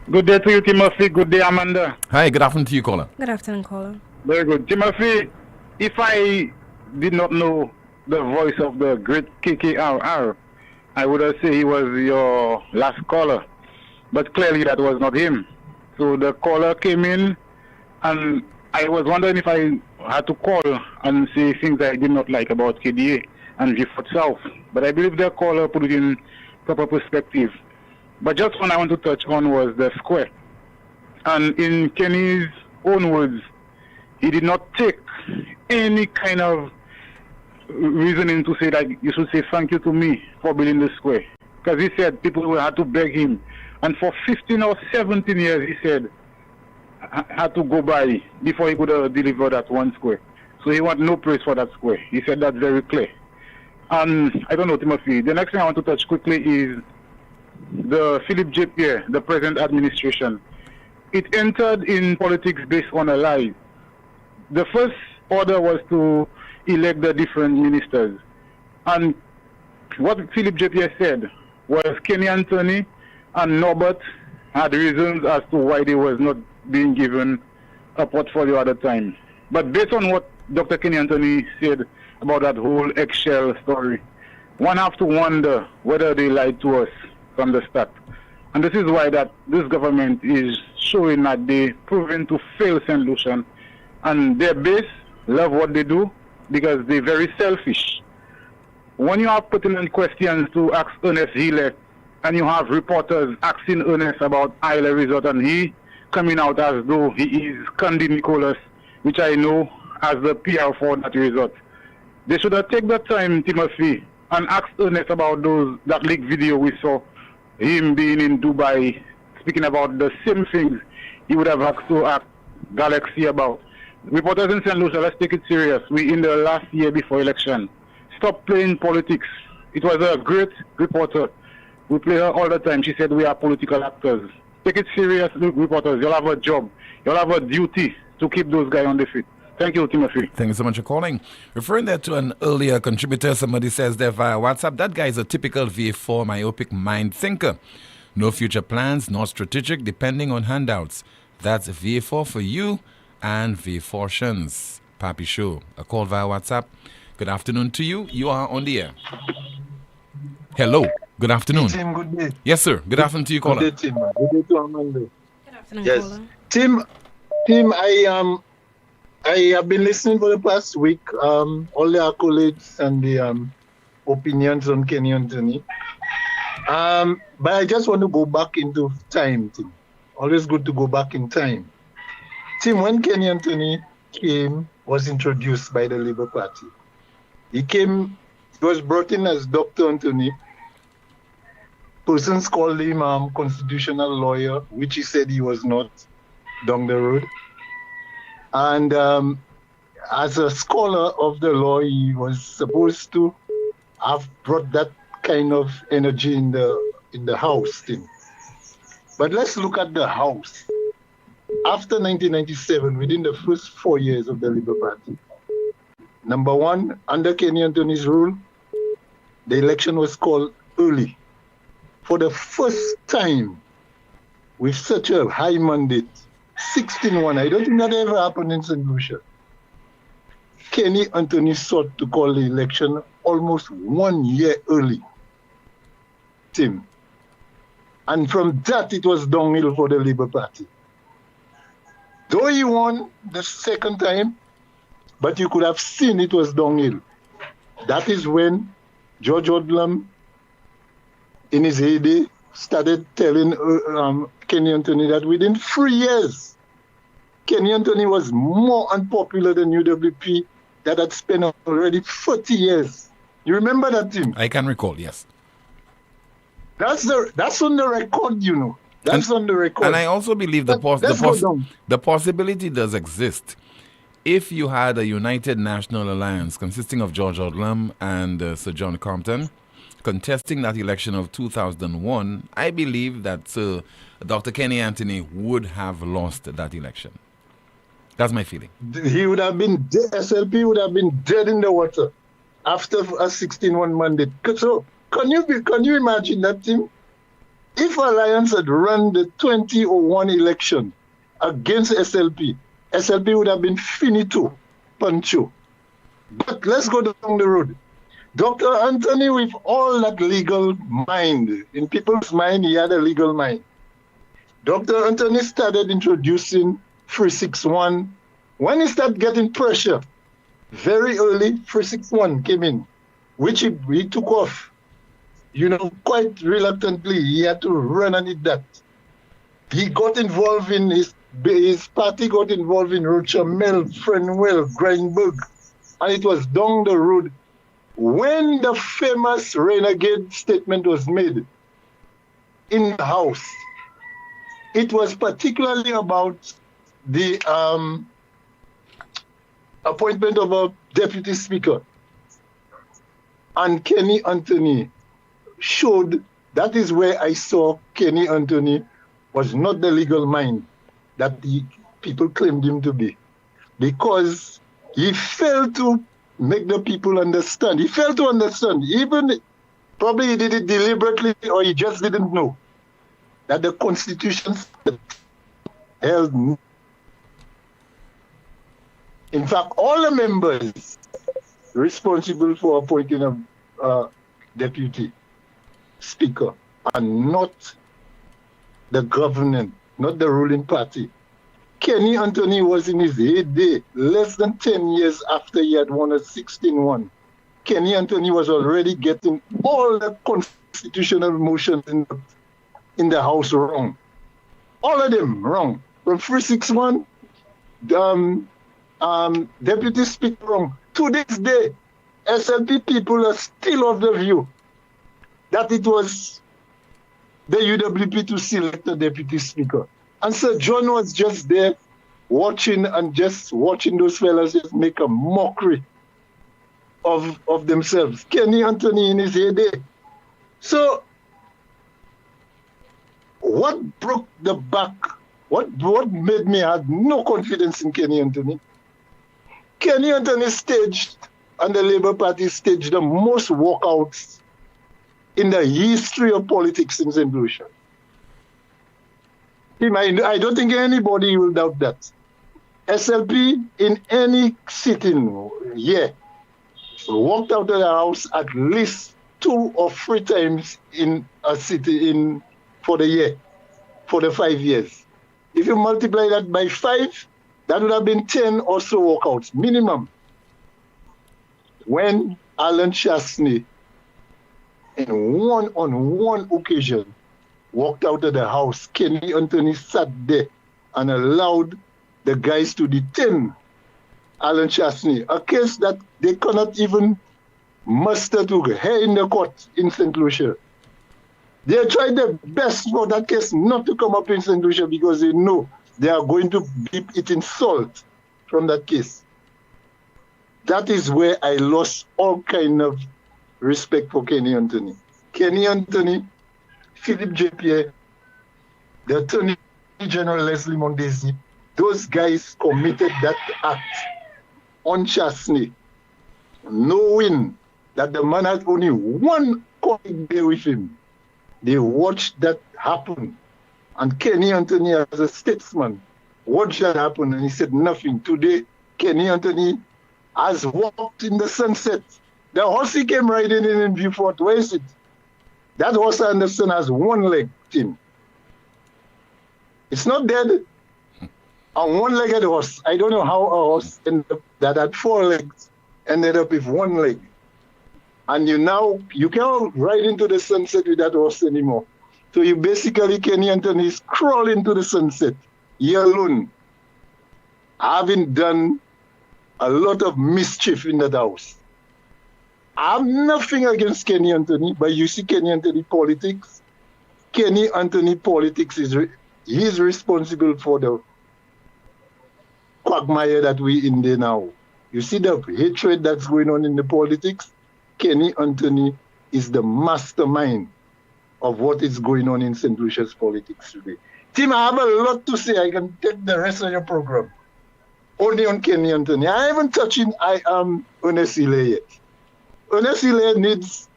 Good day to you, Timothy. Good day, Amanda. Hi, good afternoon to you, caller. Good afternoon, caller. Very good. Timothy, if I did not know the voice of the great KKRR, I would have said he was your last caller. But clearly that was not him. So the caller came in, and I was wondering if I had to call and say things I did not like about KDA and Vieux-Fort South. But I believe the caller put it in proper perspective. But just one I want to touch on was the square. And in Kenny's own words, he did not take any kind of reasoning to say that you should say thank you to me for building the square. Because he said people had to beg him. And for 15 or 17 years, he said, had to go by before he could deliver that one square. So he want no praise for that square. He said that very clear. And I don't know, Timothy, the next thing I want to touch quickly is the Philip J. Pierre, the present administration. It entered in politics based on a lie. The first order was to elect the different ministers. And what Philip J. Pierre said was Kenny Anthony and Norbert had reasons as to why they was not being given a portfolio at the time. But based on what Dr. Kenny Anthony said about that whole eggshell story, one have to wonder whether they lied to us from the start. And this is why that this government is showing that they proven to fail St. Lucian, and their base love what they do because they're very selfish. When you have pertinent questions to ask Ernest Healy, and you have reporters asking Ernest about Isla Resort, and he coming out as though he is Candy Nicholas, which I know as the PR for that resort. They should have taken the time, Timothy, and asked Ernest about that leaked video we saw, him being in Dubai, speaking about the same things he would have asked to ask Galaxy about. Reporters in St. Lucia, let's take it serious. We in the last year before election. Stop playing politics. It was a great reporter. We play her all the time. She said we are political actors. Take it serious, reporters. You'll have a job. You'll have a duty to keep those guys on the feet. Thank you, Timothy. Thank you so much for calling. Referring that to an earlier contributor, somebody says there via WhatsApp, that guy is a typical VA4 myopic mind thinker. No future plans, not strategic, depending on handouts. That's VA4 for you and VA4tions. Papi Show. A call via WhatsApp. Good afternoon to you. You are on the air. Hello. Good afternoon. Hey, Tim, good day. Yes, sir. Good afternoon to you, caller. Good day, Tim. Good day to Amanda. Good afternoon, yes. caller. Tim, I have been listening for the past week, all the accolades and the opinions on Kenny Anthony. But I just want to go back into time, Tim. Always good to go back in time. Tim, when Kenny Anthony was introduced by the Labour Party, he was brought in as Dr. Anthony. Persons called him constitutional lawyer, which he said he was not down the road. And as a scholar of the law, he was supposed to have brought that kind of energy in the House thing. But let's look at the House. after 1997, within the first 4 years of the Labour Party. Number one, under Kenny Anthony's rule, the election was called early. For the first time, with such a high mandate, 16-1, I don't think that ever happened in St. Lucia. Kenny Anthony sought to call the election almost 1 year early. Tim. And from that, it was downhill for the Labour Party. Though he won the second time, but you could have seen it was downhill. That is when George Odlum, in his heyday, started telling Kenny Anthony that within 3 years, Kenny Anthony was more unpopular than UWP that had spent already 40 years. You remember that, Tim? I can recall, yes. That's on the record, you know. That's on the record. And I also believe the possibility does exist. If you had a United National Alliance consisting of George Odlum and Sir John Compton contesting that election of 2001, I believe that Dr. Kenny Anthony would have lost that election. That's my feeling. He would have been dead. SLP would have been dead in the water after a 16-1 mandate. So can you imagine that, Tim? If Alliance had run the 2001 election against SLP, SLP would have been finito, pancho. But let's go down the road. Dr. Anthony, with all that legal mind, in people's mind, he had a legal mind. Dr. Anthony started introducing 361. When he started getting pressure, very early, 361 came in, which he took off. You know, quite reluctantly, he had to run and eat that. He got involved in his party got involved in Rochamel, Frenwell, Grindberg, and it was down the road when the famous renegade statement was made in the House. It was particularly about the appointment of a deputy speaker. And Kenny Anthony showed, that is where I saw Kenny Anthony was not the legal mind that the people claimed him to be, because he failed to make the people understand. He failed to understand. Even probably he did it deliberately, or he just didn't know that the Constitution held. In fact, all the members responsible for appointing a deputy speaker are not the government, not the ruling party. Kenny Anthony was in his heyday, less than 10 years after he had won a 16-1. Kenny Anthony was already getting all the constitutional motions in the House wrong. All of them wrong. From 361, deputy speaker wrong. To this day, SLP people are still of the view that it was the UWP to select the deputy speaker. And Sir John was just there watching those fellas just make a mockery of themselves. Kenny Anthony in his heyday. So what broke the back? What made me have no confidence in Kenny Anthony? Kenny Anthony staged, and the Labour Party staged the most walkouts in the history of politics in St. Lucia. I don't think anybody will doubt that. SLP in any sitting walked out of the House at least 2 or 3 times in a city for the year, for the 5 years. If you multiply that by 5, that would have been 10 or so walkouts, minimum. When Alan Chasney, on one occasion, walked out of the House, Kenny Anthony sat there and allowed the guys to detain Alan Chasney, a case that they cannot even muster to hear in the court in St. Lucia. They tried their best for that case not to come up in St. Lucia because they know they are going to be eating salt from that case. That is where I lost all kind of respect for Kenny Anthony. Kenny Anthony, Philip J. Pierre, the Attorney General Leslie Mondesi, those guys committed that act unjustly, knowing that the man had only one colleague there with him. They watched that happen. And Kenny Anthony, as a statesman, watched that happen, and he said nothing. Today, Kenny Anthony has walked in the sunset. The horse he came riding in Beaufort, where is it? That horse, I understand, has one leg, Tim. It's not dead. A one-legged horse. I don't know how a horse that had 4 legs ended up with 1 leg. And you can't ride into the sunset with that horse anymore. So you basically, Kenny Anthony is crawling to the sunset, he alone, having done a lot of mischief in that house. I have nothing against Kenny Anthony, but you see Kenny Anthony politics. Kenny Anthony politics he's responsible for the quagmire that we in there now. You see the hatred that's going on in the politics? Kenny Anthony is the mastermind of what is going on in St. Lucia's politics today. Tim, I have a lot to say. I can take the rest of your program. Only on Kenny Anthony. I haven't touched Ernest Hilaire yet. Ernest Hilaire needs,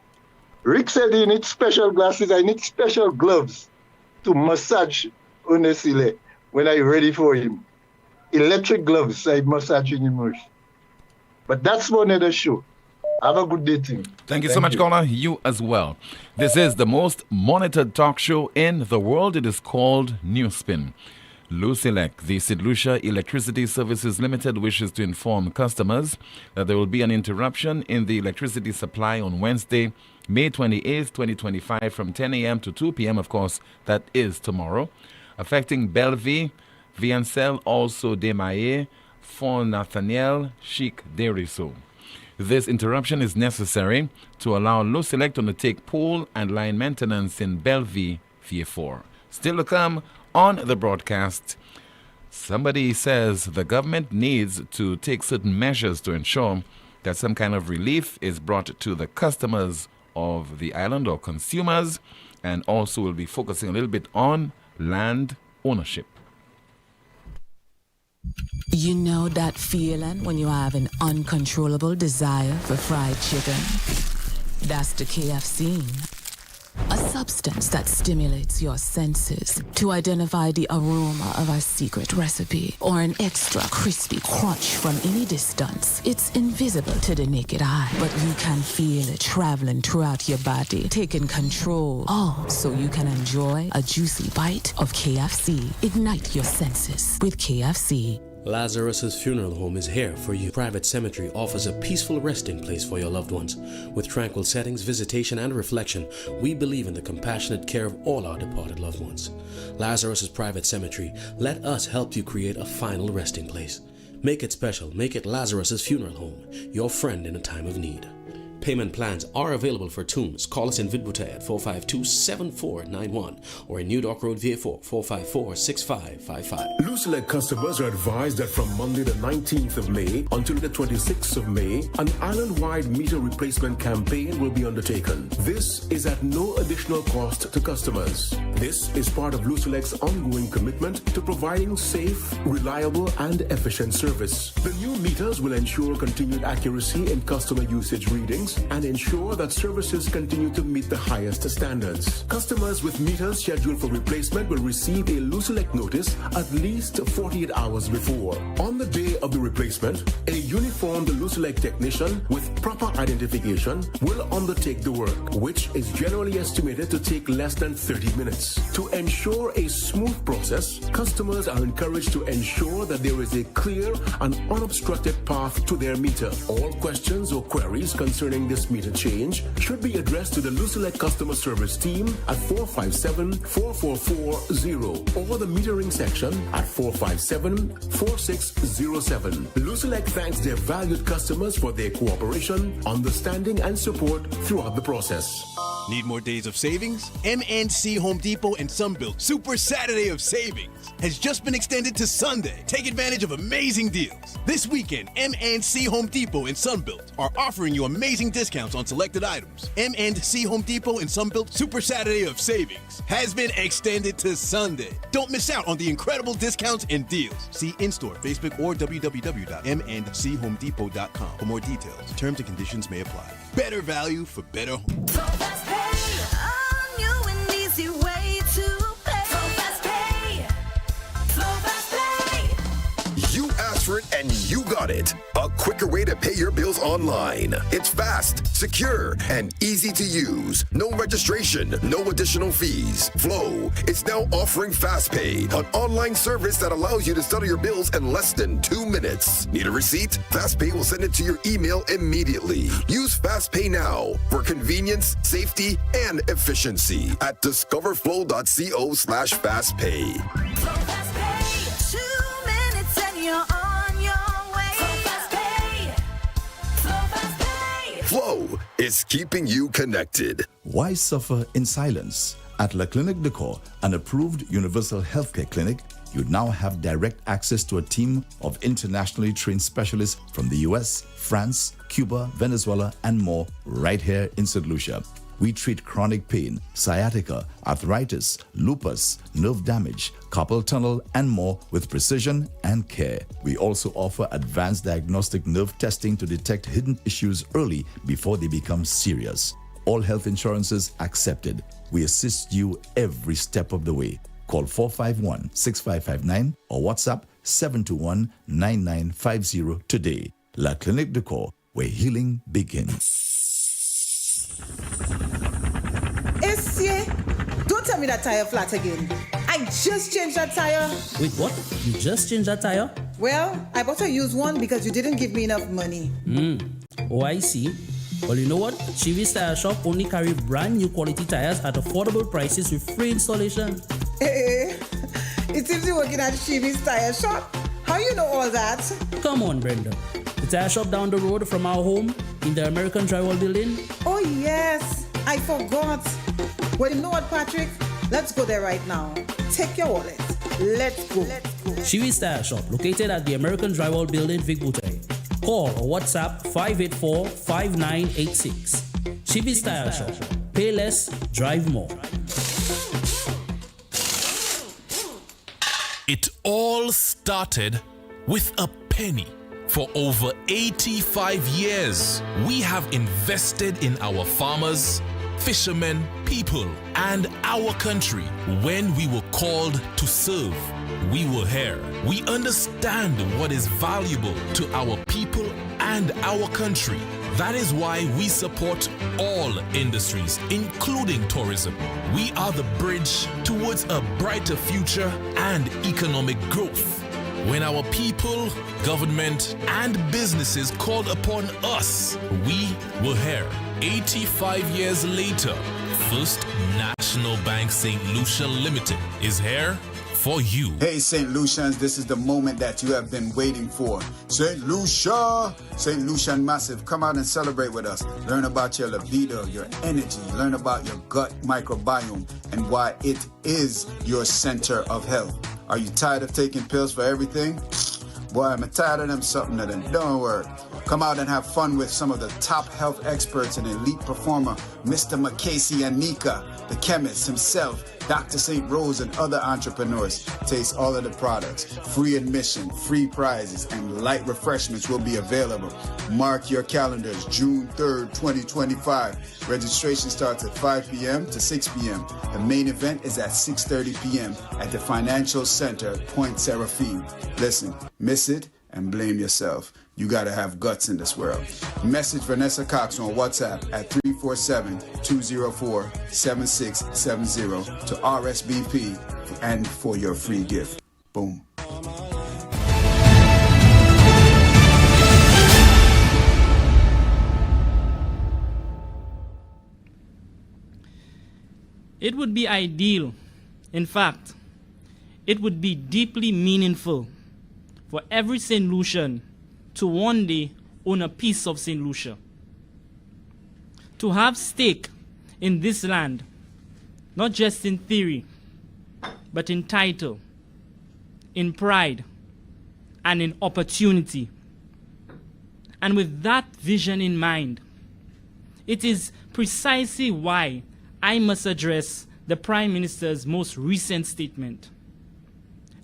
Rick said he needs special glasses. I need special gloves to massage Ernest Hilaire when I'm ready for him. Electric gloves, I'm massaging him with. But that's one other show. Have a good day, Tim. Thank you so much, caller. You as well. This is the most monitored talk show in the world. It is called NewsSpin. Lucelec, the St. Lucia Electricity Services Limited, wishes to inform customers that there will be an interruption in the electricity supply on Wednesday, May 28th, 2025, from 10 a.m. to 2 p.m. Of course, that is tomorrow, affecting Belleville, Viancel, also Desmailles, Fort Nathaniel, Chic, Deriso. This interruption is necessary to allow Lucelec to undertake pole and line maintenance in Belleville, Vieux-Fort. Still to come on the broadcast, somebody says the government needs to take certain measures to ensure that some kind of relief is brought to the customers of the island or consumers, and also will be focusing a little bit on land ownership. You know that feeling when you have an uncontrollable desire for fried chicken? That's the KFC. A substance that stimulates your senses to identify the aroma of a secret recipe or an extra crispy crunch from any distance. It's invisible to the naked eye, but you can feel it traveling throughout your body, taking control. All so you can enjoy a juicy bite of KFC. Ignite your senses with KFC. Lazarus's Funeral Home is here for you. Private Cemetery offers a peaceful resting place for your loved ones. With tranquil settings, visitation, and reflection, we believe in the compassionate care of all our departed loved ones. Lazarus's Private Cemetery, let us help you create a final resting place. Make it special. Make it Lazarus's Funeral Home, your friend in a time of need. Payment plans are available for tombs. Call us in Vidbouté at 452-7491 or in New Dock Road, Vieux-Fort, 454-6555. Lucelec customers are advised that from Monday the 19th of May until the 26th of May, an island-wide meter replacement campaign will be undertaken. This is at no additional cost to customers. This is part of Lucelec's ongoing commitment to providing safe, reliable, and efficient service. The new meters will ensure continued accuracy in customer usage readings and ensure that services continue to meet the highest standards. Customers with meters scheduled for replacement will receive a Lucelec notice at least 48 hours before. On the day of the replacement, a uniformed Lucelec technician with proper identification will undertake the work, which is generally estimated to take less than 30 minutes. To ensure a smooth process, customers are encouraged to ensure that there is a clear and unobstructed path to their meter. All questions or queries concerning this meter change should be addressed to the Lucelec customer service team at 457-4440 or the metering section at 457-4607. Lucelec thanks their valued customers for their cooperation, understanding, and support throughout the process. Need more days of savings? MNC Home Depot and Sunbelt Super Saturday of Savings has just been extended to Sunday. Take advantage of amazing deals. This weekend, MNC Home Depot and Sunbelt are offering you amazing discounts on selected items. MNC Home Depot and Sunbelt Super Saturday of Savings has been extended to Sunday. Don't miss out on the incredible discounts and deals. See in-store, Facebook, or www.mnchomedepot.com for more details. Terms and conditions may apply. Better value for better home. You asked for it and you got it. A quicker way to pay your bills online. It's fast, secure, and easy to use. No registration, no additional fees. Flow is now offering FastPay, an online service that allows you to settle your bills in less than 2 minutes. Need a receipt? FastPay will send it to your email immediately. Use FastPay now for convenience, safety, and efficiency at discoverflow.co/fastpay. Flow is keeping you connected. Why suffer in silence? At La Clinique de Corps, an approved universal healthcare clinic, you now have direct access to a team of internationally trained specialists from the US, France, Cuba, Venezuela, and more right here in St. Lucia. We treat chronic pain, sciatica, arthritis, lupus, nerve damage, carpal tunnel, and more with precision and care. We also offer advanced diagnostic nerve testing to detect hidden issues early before they become serious. All health insurances accepted. We assist you every step of the way. Call 451-6559 or WhatsApp 721-9950 today. La Clinique de Corps, where healing begins. Essie, don't tell me that tire flat again. I just changed that tire. Wait, what? You just changed that tire? Well, I bought a used one because you didn't give me enough money. Oh, I see. Well, you know what? Chivi's Tire Shop only carry brand new quality tires at affordable prices with free installation. Hey, it seems you're working at Chivi's Tire Shop. How you know all that? Come on, Brenda. The tire shop down the road from our home in the American Drywall Building. Oh, yes. I forgot. Well, you know what, Patrick? Let's go there right now. Take your wallet. Let's go. Chivi's Tire Shop, located at the American Drywall Building, Vic Butay. Call or WhatsApp 584-5986. Chivi's Tire Shop. Pay less, drive more. It all started with a penny. For over 85 years, we have invested in our farmers, fishermen, people, and our country. When we were called to serve, we were here. We understand what is valuable to our people and our country. That is why we support all industries, including tourism. We are the bridge towards a brighter future and economic growth. When our people, government, and businesses called upon us, we were here. 85 years later, First National Bank St. Lucia Limited is here for you. Hey, St. Lucians, this is the moment that you have been waiting for. St. Lucia! St. Lucian Massive, come out and celebrate with us. Learn about your libido, your energy, learn about your gut microbiome and why it is your center of health. Are you tired of taking pills for everything? Boy, I'm tired of them something that don't work. Come out and have fun with some of the top health experts and elite performer, Mr. McCasey and Nika, the chemist himself, Dr. St. Rose, and other entrepreneurs. Taste all of the products. Free admission, free prizes, and light refreshments will be available. Mark your calendars, June 3rd, 2025. Registration starts at 5 p.m. to 6 p.m. The main event is at 6:30 p.m. at the Financial Center, Point Seraphine. Listen, miss it and blame yourself. You gotta have guts in this world. Message Vanessa Cox on WhatsApp at 347-204-7670 to RSVP and for your free gift. Boom. It would be ideal, in fact, it would be deeply meaningful for every St. Lucian to one day own a piece of St. Lucia. To have stake in this land, not just in theory, but in title, in pride, and in opportunity. And with that vision in mind, it is precisely why I must address the Prime Minister's most recent statement.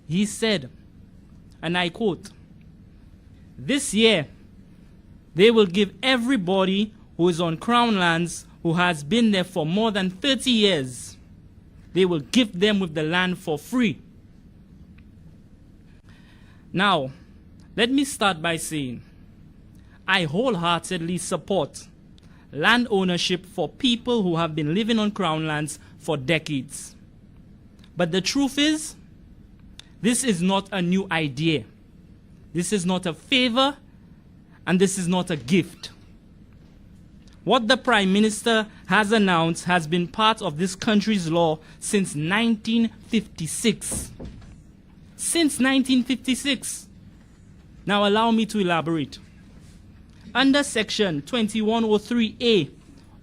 He said, and I quote, "This year, they will give everybody who is on Crown lands who has been there for more than 30 years, they will gift them with the land for free." Now, let me start by saying, I wholeheartedly support land ownership for people who have been living on Crown lands for decades. But the truth is, this is not a new idea. This is not a favor, and this is not a gift. What the Prime Minister has announced has been part of this country's law since 1956. Since 1956. Now allow me to elaborate. Under Section 2103A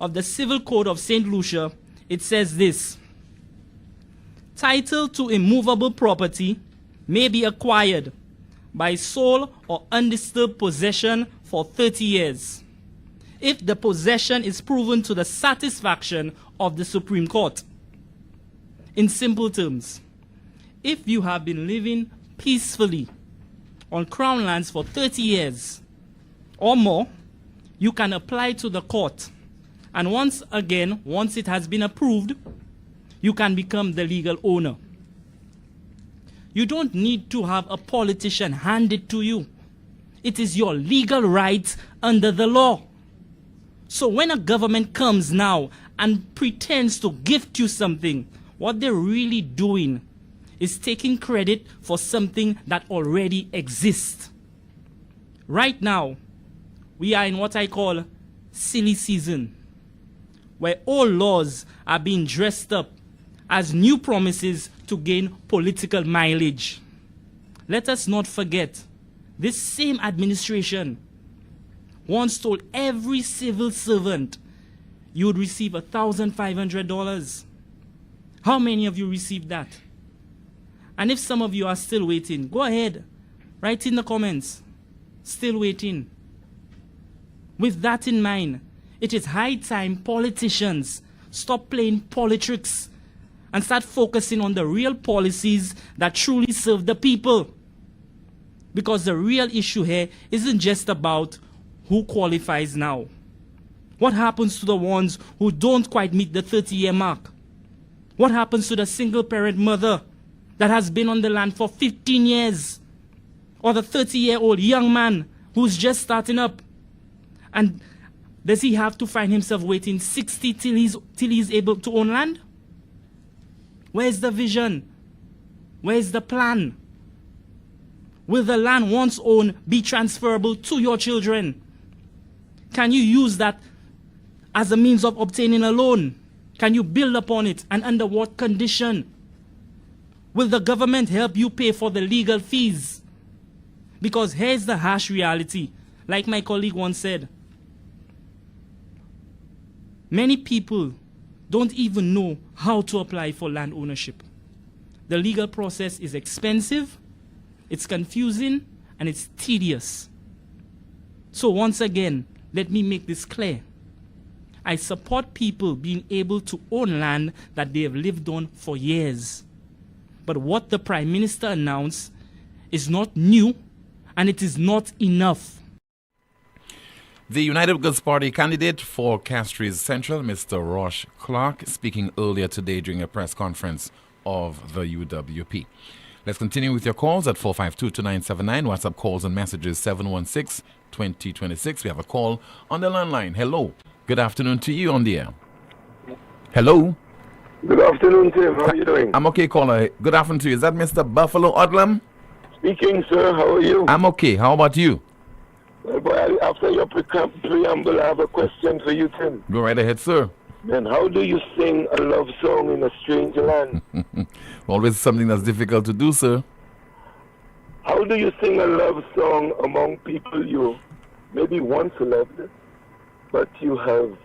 of the Civil Code of St. Lucia, it says this: title to immovable property may be acquired by sole or undisturbed possession for 30 years, if the possession is proven to the satisfaction of the Supreme Court. In simple terms, if you have been living peacefully on Crown lands for 30 years or more, you can apply to the court, and once it has been approved, you can become the legal owner. You don't need to have a politician hand it to you. It is your legal right under the law. So when a government comes now and pretends to gift you something, what they're really doing is taking credit for something that already exists. Right now, we are in what I call silly season, where old laws are being dressed up as new promises to gain political mileage. Let us not forget, this same administration once told every civil servant you would receive $1,500. How many of you received that? And if some of you are still waiting, go ahead, write in the comments, still waiting. With that in mind, it is high time politicians stop playing politics and start focusing on the real policies that truly serve the people. Because the real issue here isn't just about who qualifies now. What happens to the ones who don't quite meet the 30-year mark? What happens to the single-parent mother that has been on the land for 15 years? Or the 30-year-old young man who's just starting up? And does he have to find himself waiting 60 till he's able to own land? Where's the vision? Where's the plan? Will the land once owned be transferable to your children? Can you use that as a means of obtaining a loan? Can you build upon it, and under what condition? Will the government help you pay for the legal fees? Because here's the harsh reality. Like my colleague once said, many people don't even know how to apply for land ownership. The legal process is expensive, it's confusing, and it's tedious. So once again, let me make this clear. I support people being able to own land that they have lived on for years. But what the Prime Minister announced is not new, and it is not enough. The United Goods Party candidate for Castries Central, Mr. Rosh Clark, speaking earlier today during a press conference of the UWP. Let's continue with your calls at 452-2979. WhatsApp calls and messages 716-2026. We have a call on the landline. Hello. Good afternoon to you on the air. Hello. Good afternoon, Tim. How are you doing? I'm okay, caller. Good afternoon to you. Is that Mr. Buffalo Odlam? Speaking, sir. How are you? I'm okay. How about you? Well, boy, after your preamble, I have a question for you, Tim. Go right ahead, sir. Man, how do you sing a love song in a strange land? Always something that's difficult to do, sir. How do you sing a love song among people you maybe once loved, but you have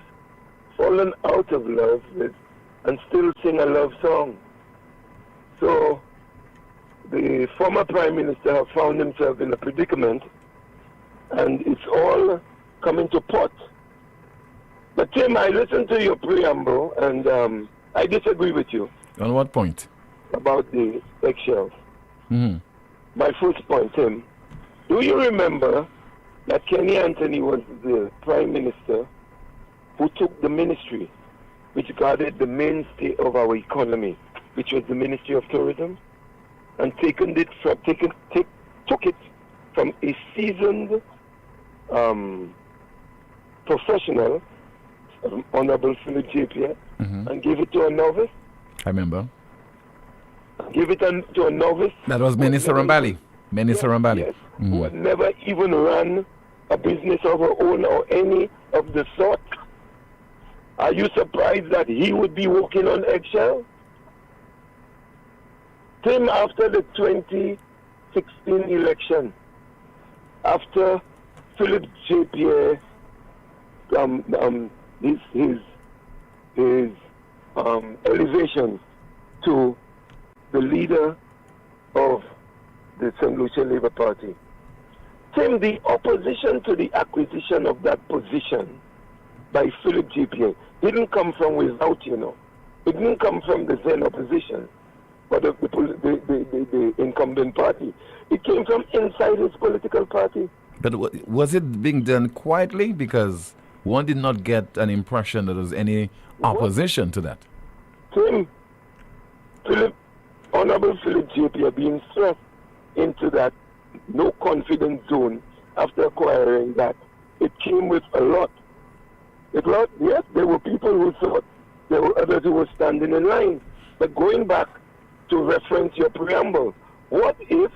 fallen out of love with and still sing a love song. So the former Prime Minister has found himself in a predicament, and it's all coming to pot. But Tim, I listened to your preamble, and I disagree with you. On what point? About the eggshells. Mm-hmm. My first point, Tim, do you remember that Kenny Anthony was the Prime Minister who took the ministry which guarded the mainstay of our economy, which was the Ministry of Tourism, and took it from a seasoned professional, Honorable Philip J. and gave it to a novice? I remember. Give it to a novice. That was Minister Rambali. Minister Rambali. Yes, who had never even run a business of her own or any of the sort. Are you surprised that he would be walking on eggshells? Tim, after the 2016 election, after Philip J. Pierre, his elevation to the leader of the St. Lucia Labour Party. Tim, the opposition to the acquisition of that position by Philip J. Pierre didn't come from without, you know. It didn't come from the then opposition, but the incumbent party. It came from inside his political party. But was it being done quietly? Because one did not get an impression that there was any opposition to that. Tim, Honorable Philip J. Pierre being thrust into that no confidence zone after acquiring that, it came with a lot. Yes, there were people who thought, there were others who were standing in line. But going back to reference your preamble, what if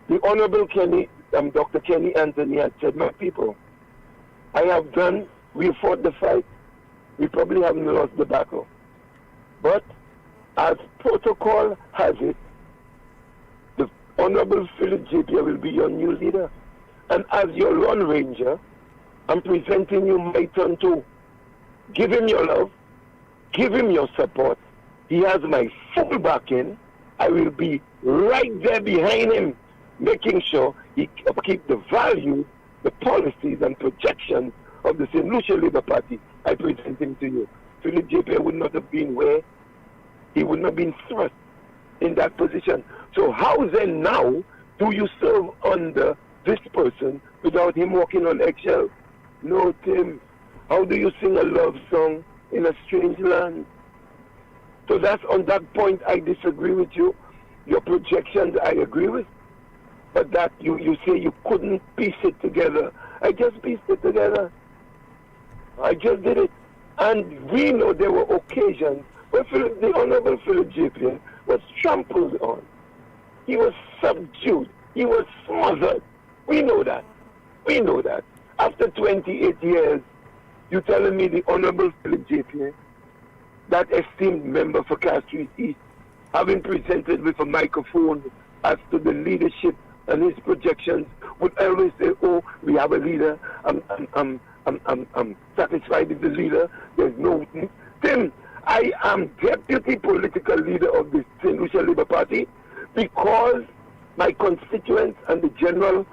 the Honorable Dr. Kenny Anthony had said, my people, we fought the fight, we probably haven't lost the battle. But as protocol has it, the Honorable Philip J. Pierre will be your new leader. And as your Lone Ranger, I'm presenting you my turn too. Give him your love. Give him your support. He has my full backing. I will be right there behind him, making sure he keep the values, the policies and projections of the St. Lucia Labour Party. I present him to you. Philip J. Pierre would not have been where he would not have been thrust in that position. So how then now do you serve under this person without him walking on eggshells? No, Tim. How do you sing a love song in a strange land? So that's on that point I disagree with you. Your projections I agree with. But that you say you couldn't piece it together. I just pieced it together. I just did it. And we know there were occasions where the Honorable Philip J. Pierre was trampled on. He was subdued. He was smothered. We know that. We know that. After 28 years, you're telling me the Honorable Philip J. Pierre, that esteemed member for Castries East, having presented with a microphone as to the leadership and his projections, would always say, oh, we have a leader, I'm satisfied with the leader, there's no... Tim, I am deputy political leader of the St. Lucia Labour Party because my constituents and the general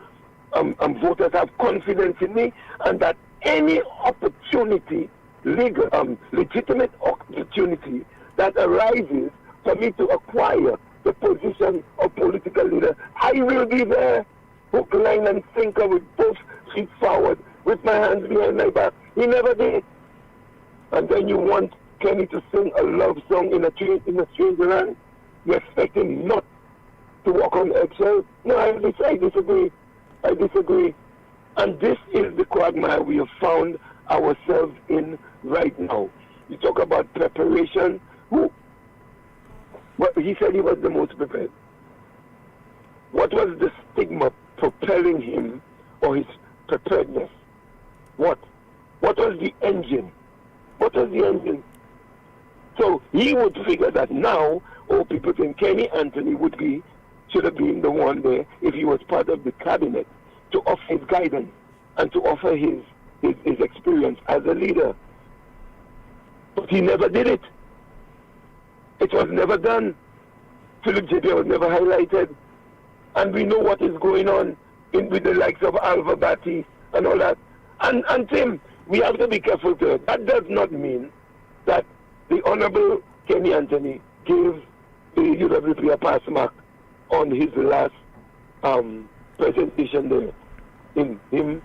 voters have confidence in me, and that any opportunity, legitimate opportunity that arises for me to acquire the position of political leader, I will be there, hook, line, and sinker, with both feet forward, with my hands behind my back. He never did. And then you want Kenny to sing a love song in a strange land? You expect him not to walk on eggshells? No, I disagree. I disagree. And this is the quagmire we have found ourselves in right now. You talk about preparation. He said he was the most prepared. What was the stigma propelling him, or his preparedness? What was the engine? What was the engine? So he would figure that now, people think Kenny Anthony should have been the one there if he was part of the cabinet to offer his guidance and to offer his experience as a leader. But he never did it. It was never done. Philip J.P. was never highlighted. And we know what is going on with the likes of Alva Batty and all that. And Tim, we have to be careful too. That does not mean that the Honorable Kenny Anthony gave the UWP a pass mark on his last presentation there in him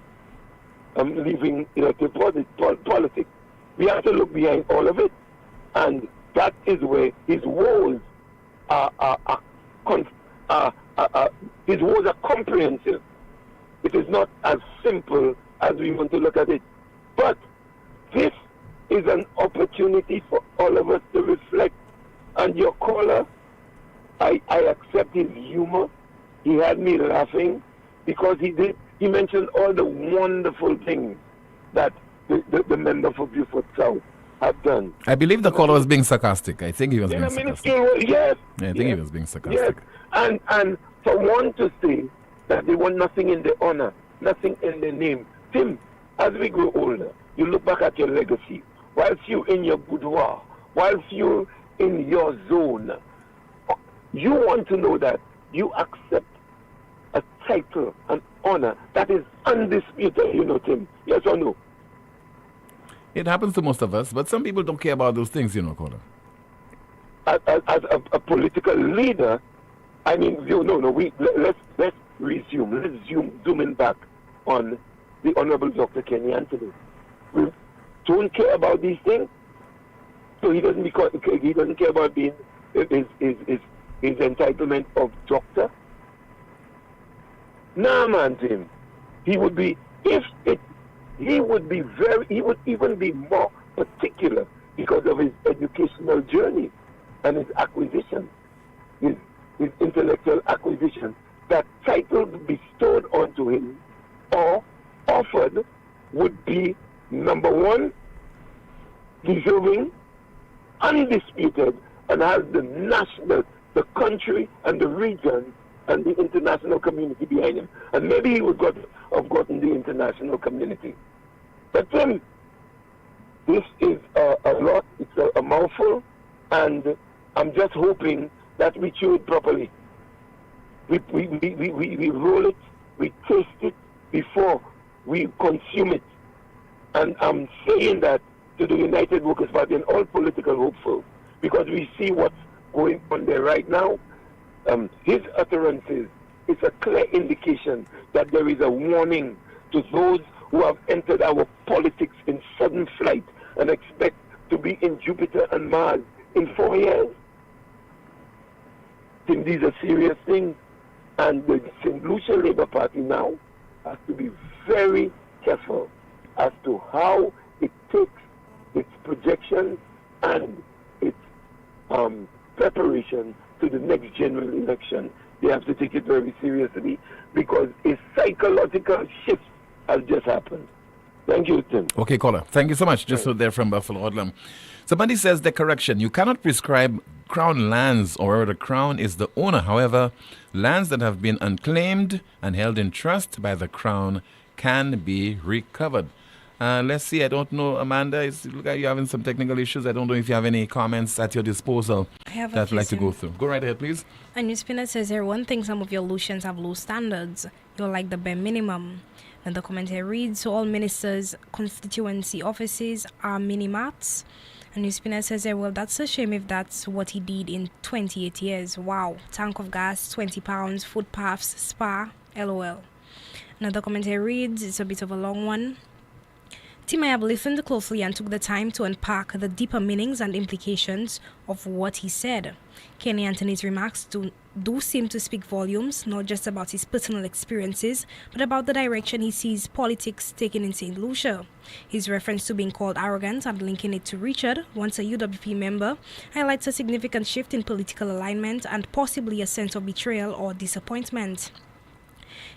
leaving elected politics. We have to look behind all of it, and that is where his woes his woes are comprehensive. It is not as simple as we want to look at it. But this is an opportunity for all of us to reflect. And your caller, I accept his humor. He had me laughing because he mentioned all the wonderful things that the member for Beaufort South have done. I believe the caller was being sarcastic. I think he was being sarcastic. Yes. Yeah, I think he was being sarcastic. Yes. And for one to say that they want nothing in their honor, nothing in their name. Tim, as we grow older, you look back at your legacy. Whilst you in your boudoir, whilst you in your zone, you want to know that you accept a title, an honor that is undisputed, Tim. Yes or no? It happens to most of us, but some people don't care about those things, caller. As a political leader, I mean, let's resume. Let's zoom in back on the Honorable Dr. Kenny Anthony. We don't care about these things, so he doesn't care about being his entitlement of doctor. Nah, man, Tim. He would even be more particular because of his educational journey and his acquisition, his intellectual acquisition. That title bestowed onto him or offered would be, number one, deserving, undisputed, and has the country and the region and the international community behind him. And maybe he would have gotten the international community. But then, this is a lot, it's a mouthful, and I'm just hoping that we chew it properly. We roll it, we taste it before we consume it. And I'm saying that to the United Workers' Party and all political hopefuls, because we see what's going on there right now. His utterances is a clear indication that there is a warning to those who have entered our politics in sudden flight and expect to be in Jupiter and Mars in 4 years. I think these are serious things, and the St. Lucia Labour Party now has to be very careful as to how it takes its projections and its preparation to the next general election. They have to take it very seriously because a psychological shift has just happened. Thank you, Tim. Okay, caller. Thank you so much. Just so there from Buffalo Odlum. Somebody says the correction. You cannot prescribe crown lands or the crown is the owner. However, lands that have been unclaimed and held in trust by the crown can be recovered. Let's see. I don't know, Amanda. Look like you're having some technical issues. I don't know if you have any comments at your disposal that I'd like to go through. Go right ahead, please. And NewsSpin says here, one thing, some of your Lucians have low standards. You're like the bare minimum. And the commentary reads, so all ministers' constituency offices are mini-mats. And NewsSpinner says here, well, that's a shame if that's what he did in 28 years. Wow. Tank of gas, 20 pounds, footpaths, spa, LOL. Another commentary reads, it's a bit of a long one. Tim, I have listened closely and took the time to unpack the deeper meanings and implications of what he said. Kenny Anthony's remarks do seem to speak volumes, not just about his personal experiences, but about the direction he sees politics taking in St. Lucia. His reference to being called arrogant and linking it to Richard, once a UWP member, highlights a significant shift in political alignment and possibly a sense of betrayal or disappointment.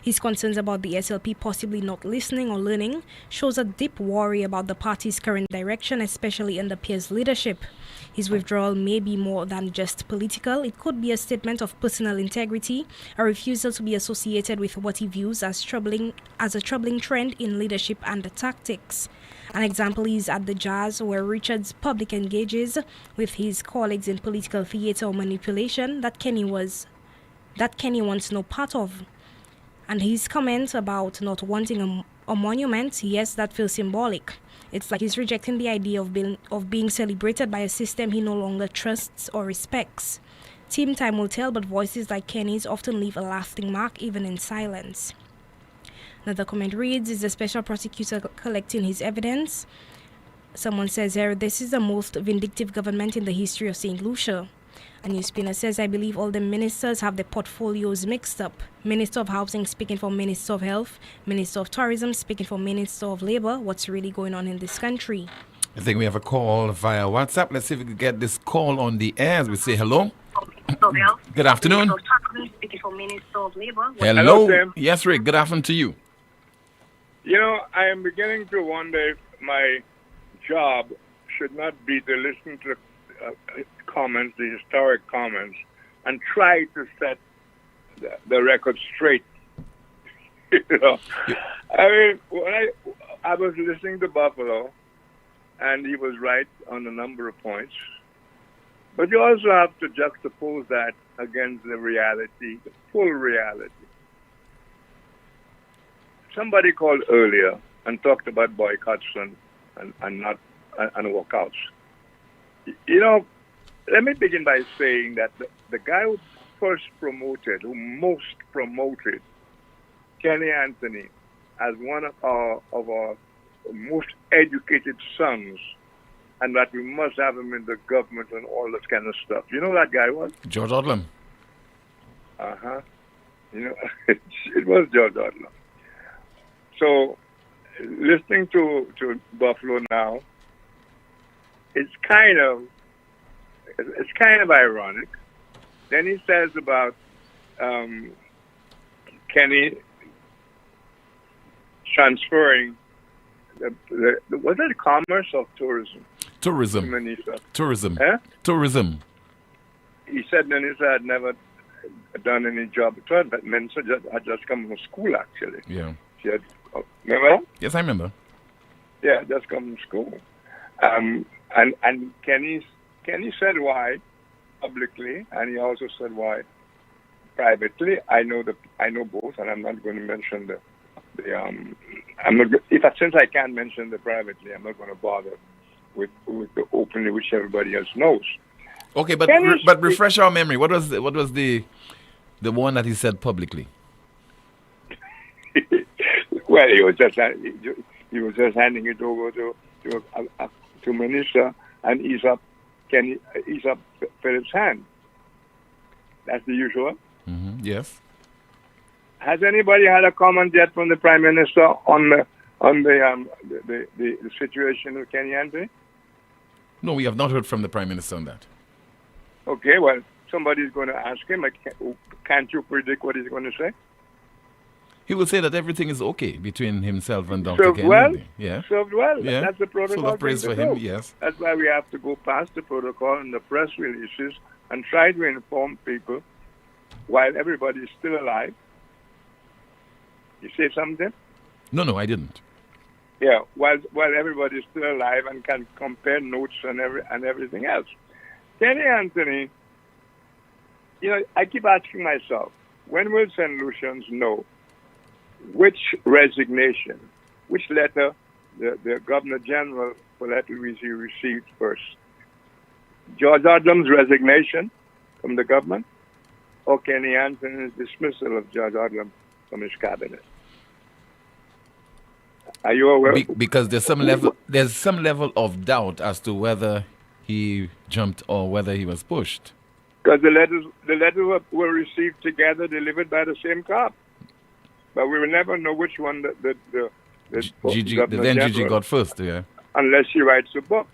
His concerns about the SLP possibly not listening or learning shows a deep worry about the party's current direction, especially under Pierre's leadership. His withdrawal may be more than just political. It could be a statement of personal integrity, a refusal to be associated with what he views as a troubling trend in leadership and tactics. An example is at the Jazz, where Richards public engages with his colleagues in political theater or manipulation that Kenny wants no part of. And his comments about not wanting a monument, yes, that feels symbolic. It's like he's rejecting the idea of being celebrated by a system he no longer trusts or respects. Team time will tell, but voices like Kenny's often leave a lasting mark, even in silence. Another comment reads, is the special prosecutor collecting his evidence? Someone says here, this is the most vindictive government in the history of St. Lucia. A NewsSpinner says, I believe all the ministers have their portfolios mixed up. Minister of Housing speaking for Minister of Health, Minister of Tourism speaking for Minister of Labor. What's really going on in this country? I think we have a call via WhatsApp. Let's see if we can get this call on the air as we say hello. Good afternoon. Hello. Tim. Yes, Rick. Good afternoon to you. You know, I am beginning to wonder if my job should not be to listen to comments, the historic comments, and try to set the record straight. You know, I mean, when I was listening to Buffalo, and he was right on a number of points, but you also have to juxtapose that against the reality, the full reality. Somebody called earlier and talked about boycotts and walkouts. You know, let me begin by saying that the guy who most promoted Kenny Anthony as one of our most educated sons, and that we must have him in the government and all that kind of stuff. You know who that guy was? George Odlum. Uh-huh. You know, it was George Odlum. So, listening to Buffalo now, it's kind of ironic. Then he says about Kenny transferring was it commerce or tourism? Tourism. Tourism. Eh? Tourism. He said Minister had never done any job at all, but Minister had just come from school, actually. Yeah. She had, remember? Yes, I remember. Yeah, just come from school. And Kenny said why publicly, and he also said why privately. I know both, and I'm not going to mention since I can't mention the privately, I'm not going to bother with the openly, which everybody else knows. Okay, but refresh our memory. What was the one that he said publicly? Well, he was just handing it over to Minister, and ease up Philip's hand. That's the usual. Mm-hmm. Yes. Has anybody had a comment yet from the Prime Minister on the situation with Kenny Anthony? No, we have not heard from the Prime Minister on that. Okay, well, somebody's going to ask him. Can't you predict what he's going to say? He will say that everything is okay between himself and Dr. Served Kenny. well. Yeah. Served well. Yeah. That's the protocol. Full of praise for him, yes. That's why we have to go past the protocol and the press releases and try to inform people while everybody is still alive. You say something? No, I didn't. Yeah, while everybody is still alive and can compare notes and everything else. Kenny Anthony, you know, I keep asking myself, when will St. Lucians know which resignation, which letter the Governor General Paulette Louise received first? George Odlum's resignation from the government, or Kenny Anthony's dismissal of George Odlum from his cabinet? Are you aware? Because there's some level of doubt as to whether he jumped or whether he was pushed. Because the letters were received together, delivered by the same cop. But we will never know which one Gigi got first, yeah. Unless she writes a book.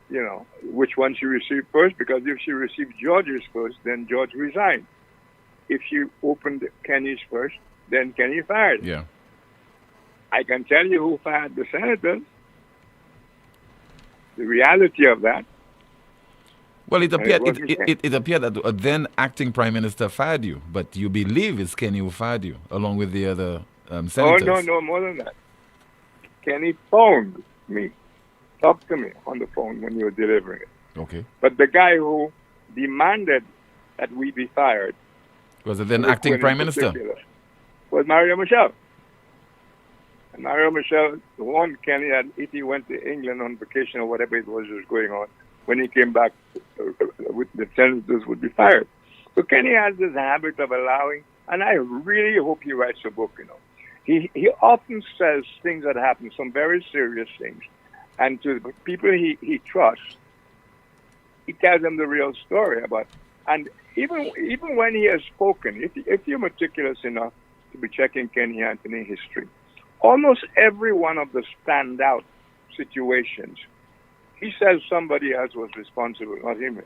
You know, which one she received first, because if she received George's first, then George resigned. If she opened Kenny's first, then Kenny fired. Yeah. I can tell you who fired the senators. The reality of that. Well, it appeared wasn't it appeared that a then acting prime minister fired you, but you believe it's Kenny who fired you, along with the other senators. Oh, no, more than that. Kenny phoned me, talked to me on the phone when you were delivering it. Okay. But the guy who demanded that we be fired was it then acting prime minister? Was Mario Michel. And Mario Michel warned Kenny that if he went to England on vacation or whatever it was going on, when he came back, with the senators would be fired. So Kenny has this habit of allowing, and I really hope he writes a book, you know. He often says things that happen, some very serious things. And to the people he trusts, he tells them the real story about. And even when he has spoken, if you're meticulous enough to be checking Kenny Anthony history, almost every one of the standout situations, he says somebody else was responsible, not him.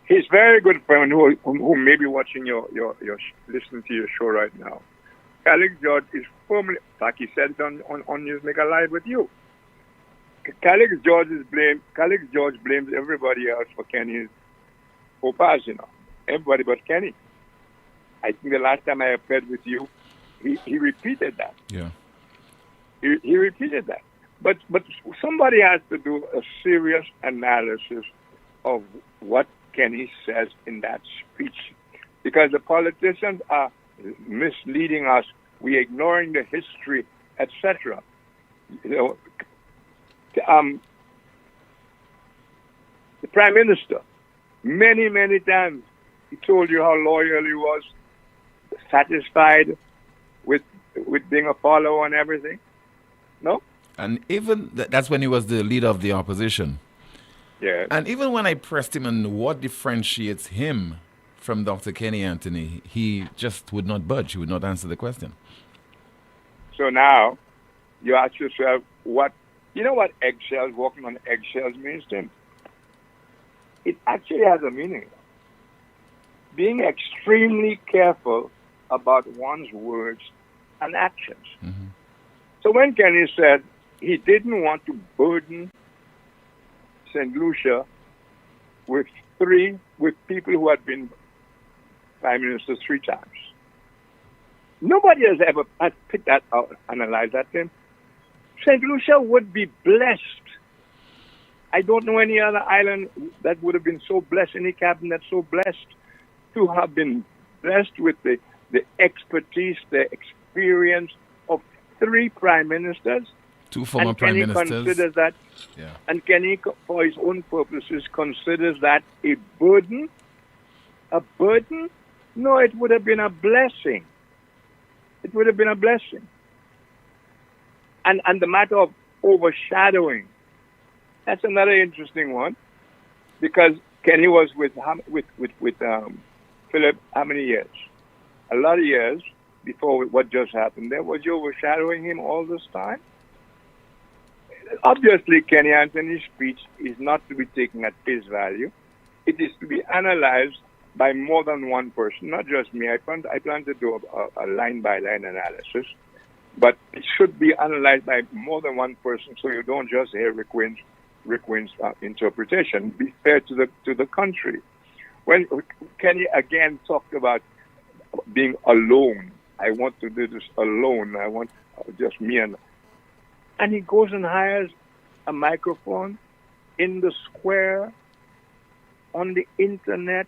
His very good friend who may be watching your listening to your show right now, Calix George is firmly, like he said it on Newsmaker Live with you. Calix George blames everybody else for Kenny's faux pas, you know. Everybody but Kenny. I think the last time I appeared with you, he repeated that. Yeah. He repeated that. But somebody has to do a serious analysis of what Kenny says in that speech. Because the politicians are misleading us. We're ignoring the history, etc. You know, the Prime Minister, many times, he told you how loyal he was, satisfied with being a follower and everything. No? And even that's when he was the leader of the opposition. Yeah. And even when I pressed him on what differentiates him from Dr. Kenny Anthony, he just would not budge. He would not answer the question. So now, you ask yourself, you know what walking on eggshells means to him? It actually has a meaning. Being extremely careful about one's words and actions. Mm-hmm. So when Kenny said he didn't want to burden St. Lucia with people who had been prime ministers 3 times, nobody has ever picked that out, analyzed that thing. St. Lucia would be blessed. I don't know any other island that would have been so blessed, any cabinet so blessed, to have been blessed with the expertise, the experience of 3 prime ministers. 2 former prime ministers. Considers that, yeah. And Kenny, for his own purposes, considers that a burden. A burden? No, it would have been a blessing. It would have been a blessing. And the matter of overshadowing, that's another interesting one, because Kenny was with Philip how many years? A lot of years before what just happened there. Was you overshadowing him all this time? Obviously, Kenny Anthony's speech is not to be taken at face value. It is to be analyzed by more than one person, not just me. I plan to do a line-by-line analysis, but it should be analyzed by more than one person, so you don't just hear Rick Wynn's interpretation. Be fair to the country. When Kenny again talked about being alone, I want to do this alone. I want just me and he goes and hires a microphone in the square, on the internet,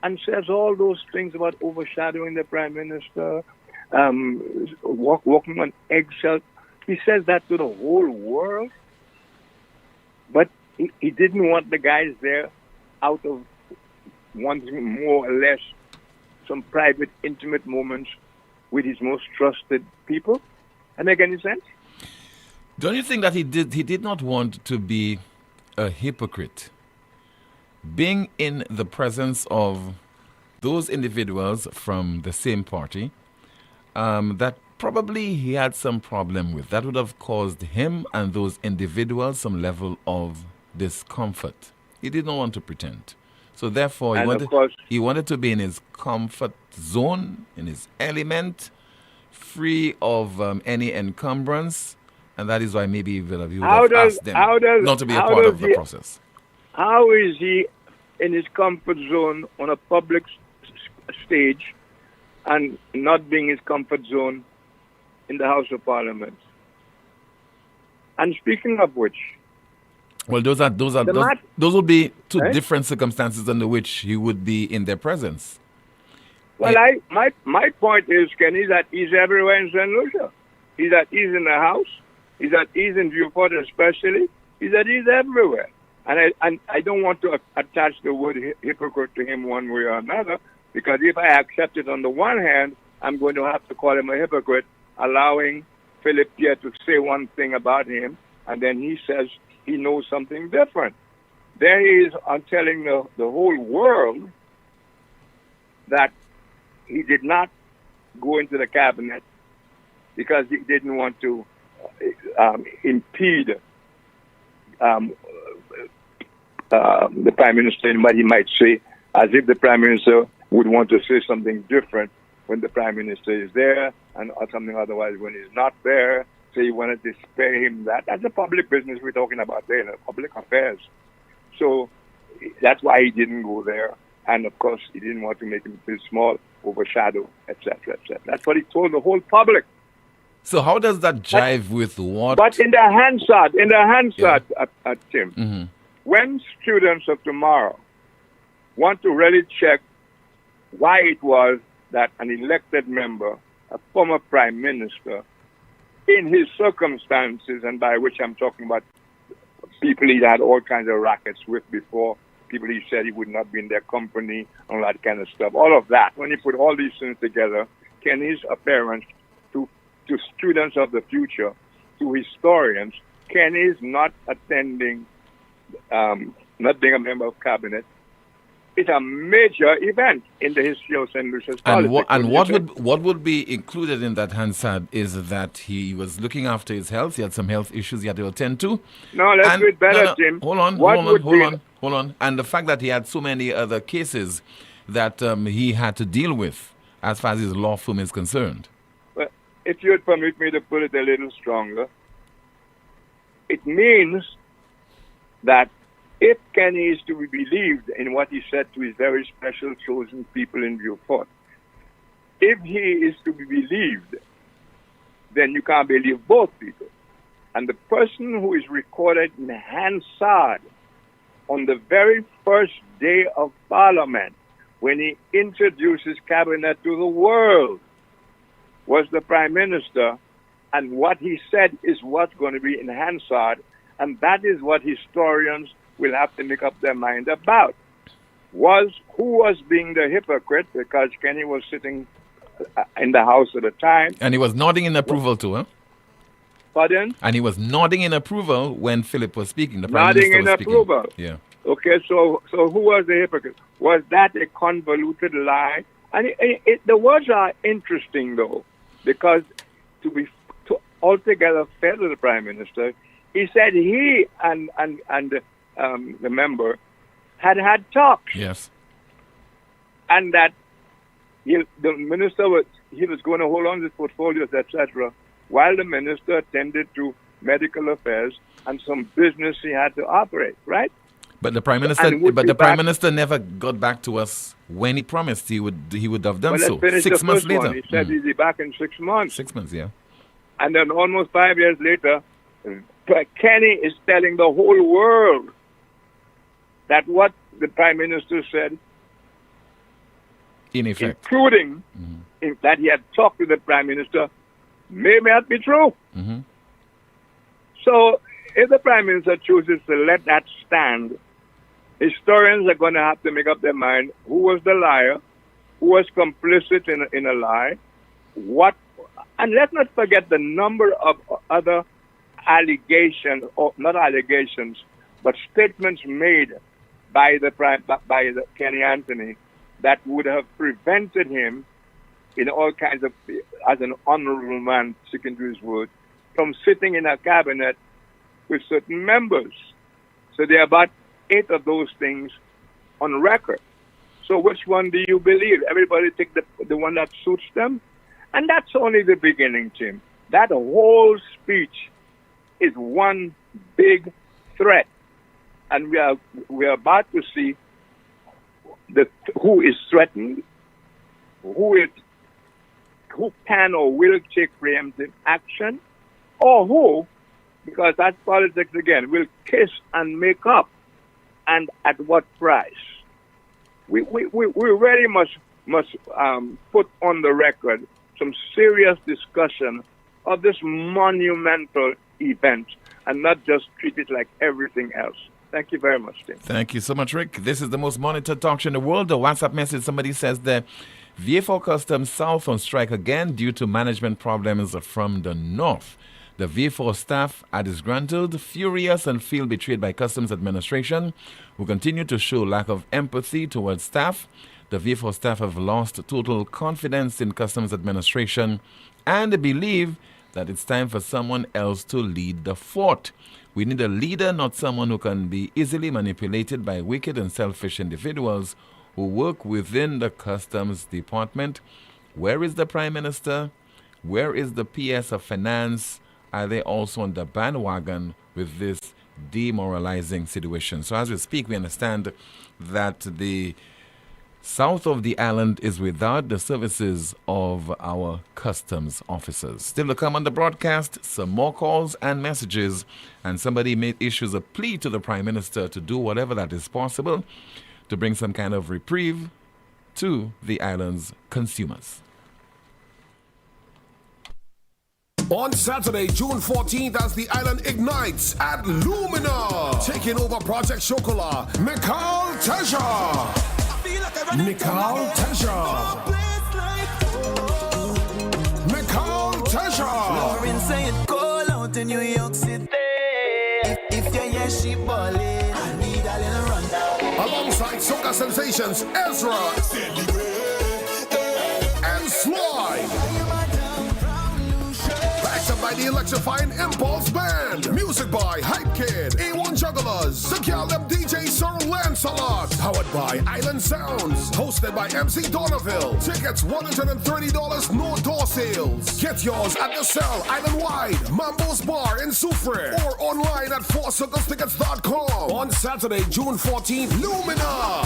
and says all those things about overshadowing the prime minister, walking on eggshells. He says that to the whole world, but he didn't want the guys there out of wanting more or less some private, intimate moments with his most trusted people. That make any sense? Don't you think that he did not want to be a hypocrite? Being in the presence of those individuals from the same party, that probably he had some problem with. That would have caused him and those individuals some level of discomfort. He did not want to pretend. So therefore, he wanted to be in his comfort zone, in his element, free of any encumbrance, and that is why maybe you would have asked them not to be a part of the process. How is he in his comfort zone on a public stage and not being his comfort zone in the House of Parliament? And speaking of which, well, those would be two different circumstances under which he would be in their presence. Well, my point is, Kenny, that he's everywhere in St. Lucia. He's at ease in the House. He's at ease in Viewport especially. He's at ease everywhere. And I don't want to attach the word hypocrite to him one way or another, because if I accept it on the one hand, I'm going to have to call him a hypocrite, allowing Philip Pierre to say one thing about him, and then he says he knows something different. There he is telling the whole world that he did not go into the cabinet because he didn't want to impede the Prime Minister in what he might say, as if the Prime Minister would want to say something different when the Prime Minister is there, and or something otherwise when he's not there. So he wanted to spare him that. That's a public business we're talking about there, public affairs. So that's why he didn't go there. And of course, he didn't want to make him feel small, overshadow, etc., etc. That's what he told the whole public. So how does that jive with what? But in the Hansard, Tim, when students of tomorrow want to really check why it was that an elected member, a former prime minister, in his circumstances, and by which I'm talking about people he had all kinds of rackets with before, people he said he would not be in their company, all that kind of stuff, all of that. When you put all these things together, Kenny's appearance to students of the future, to historians, Kenny's not attending, not being a member of cabinet, it's a major event in the history of St. Lucia's politics. And what would be included in that Hansard is that he was looking after his health. He had some health issues he had to attend to. No, let's do it better, Tim. Hold on. And the fact that he had so many other cases that he had to deal with as far as his law firm is concerned. Well, if you would permit me to put it a little stronger, it means that if Kenny is to be believed in what he said to his very special chosen people in Viewport, if he is to be believed, then you can't believe both people. And the person who is recorded in Hansard on the very first day of Parliament, when he introduced his cabinet to the world, was the Prime Minister, and what he said is what's going to be in Hansard, and that is what historians will have to make up their mind about. Who was being the hypocrite, because Kenny was sitting in the House at the time. And he was nodding in approval too, huh? Pardon? And he was nodding in approval when Philip was speaking. The Prime Nodding Minister in was approval. Speaking. Yeah. Okay, so who was the hypocrite? Was that a convoluted lie? And the words are interesting, though, because to be altogether fair to the Prime Minister, he said he and the member had talks. Yes. And that the minister was going to hold on to his portfolios, etc., while the minister attended to medical affairs and some business he had to operate, right? But the Prime Minister, Prime Minister never got back to us when he promised he would have done so. 6 months later. He said he'd be back in 6 months. 6 months, yeah. And then almost 5 years later, Kenny is telling the whole world that what the Prime Minister said, in effect, including that he had talked to the Prime Minister, may not be true. Mm-hmm. So if the Prime Minister chooses to let that stand, historians are going to have to make up their mind who was the liar, who was complicit in a lie, and let's not forget the number of other allegations, or not allegations, but statements made by the Kenny Anthony that would have prevented him, in all kinds of, as an honorable man, sticking to his word, from sitting in a cabinet with certain members. So there are about 8 of those things on record. So which one do you believe? Everybody take the one that suits them. And that's only the beginning, Tim. That whole speech is one big threat. And we are about to see who is threatened, who can or will take preemptive action, or who, because that's politics again, will kiss and make up, and at what price. We really must put on the record some serious discussion of this monumental event and not just treat it like everything else. Thank you very much, Tim. Thank you so much, Rick. This is the most monitored talk show in the world. The WhatsApp message, somebody says that VA4 Customs South on strike again due to management problems from the North. The VA4 staff are disgruntled, furious, and feel betrayed by Customs Administration, who continue to show lack of empathy towards staff. The VA4 staff have lost total confidence in Customs Administration and believe that it's time for someone else to lead the fort. We need a leader, not someone who can be easily manipulated by wicked and selfish individuals who work within the Customs Department. Where is the Prime Minister? Where is the PS of Finance? Are they also on the bandwagon with this demoralizing situation? So as we speak, we understand that the south of the island is without the services of our customs officers. Still to come on the broadcast, some more calls and messages, and somebody issues a plea to the Prime Minister to do whatever that is possible to bring some kind of reprieve to the island's consumers. On Saturday, June 14th, as the island ignites at Lumina, taking over Project Chocolat, Mikal Teja. Mikal Teja. Mikal Teja. Lauren saying, call out to New York City. If you're yes, she ballin', I need a little rundown. Alongside soca sensations, Ezra and Slide. Backed up by the electrifying Impulse Band. Music by Hype Kid, A1 Jugglers, the Gallem DJ Sir Lancelot. Powered by Island Sounds. Hosted by MC Donoville. Tickets $130, no door sales. Get yours at the Cell Island-wide, Mambo's Bar in Soufriere, or online at 4circlestickets.com. On Saturday, June 14th, Lumina.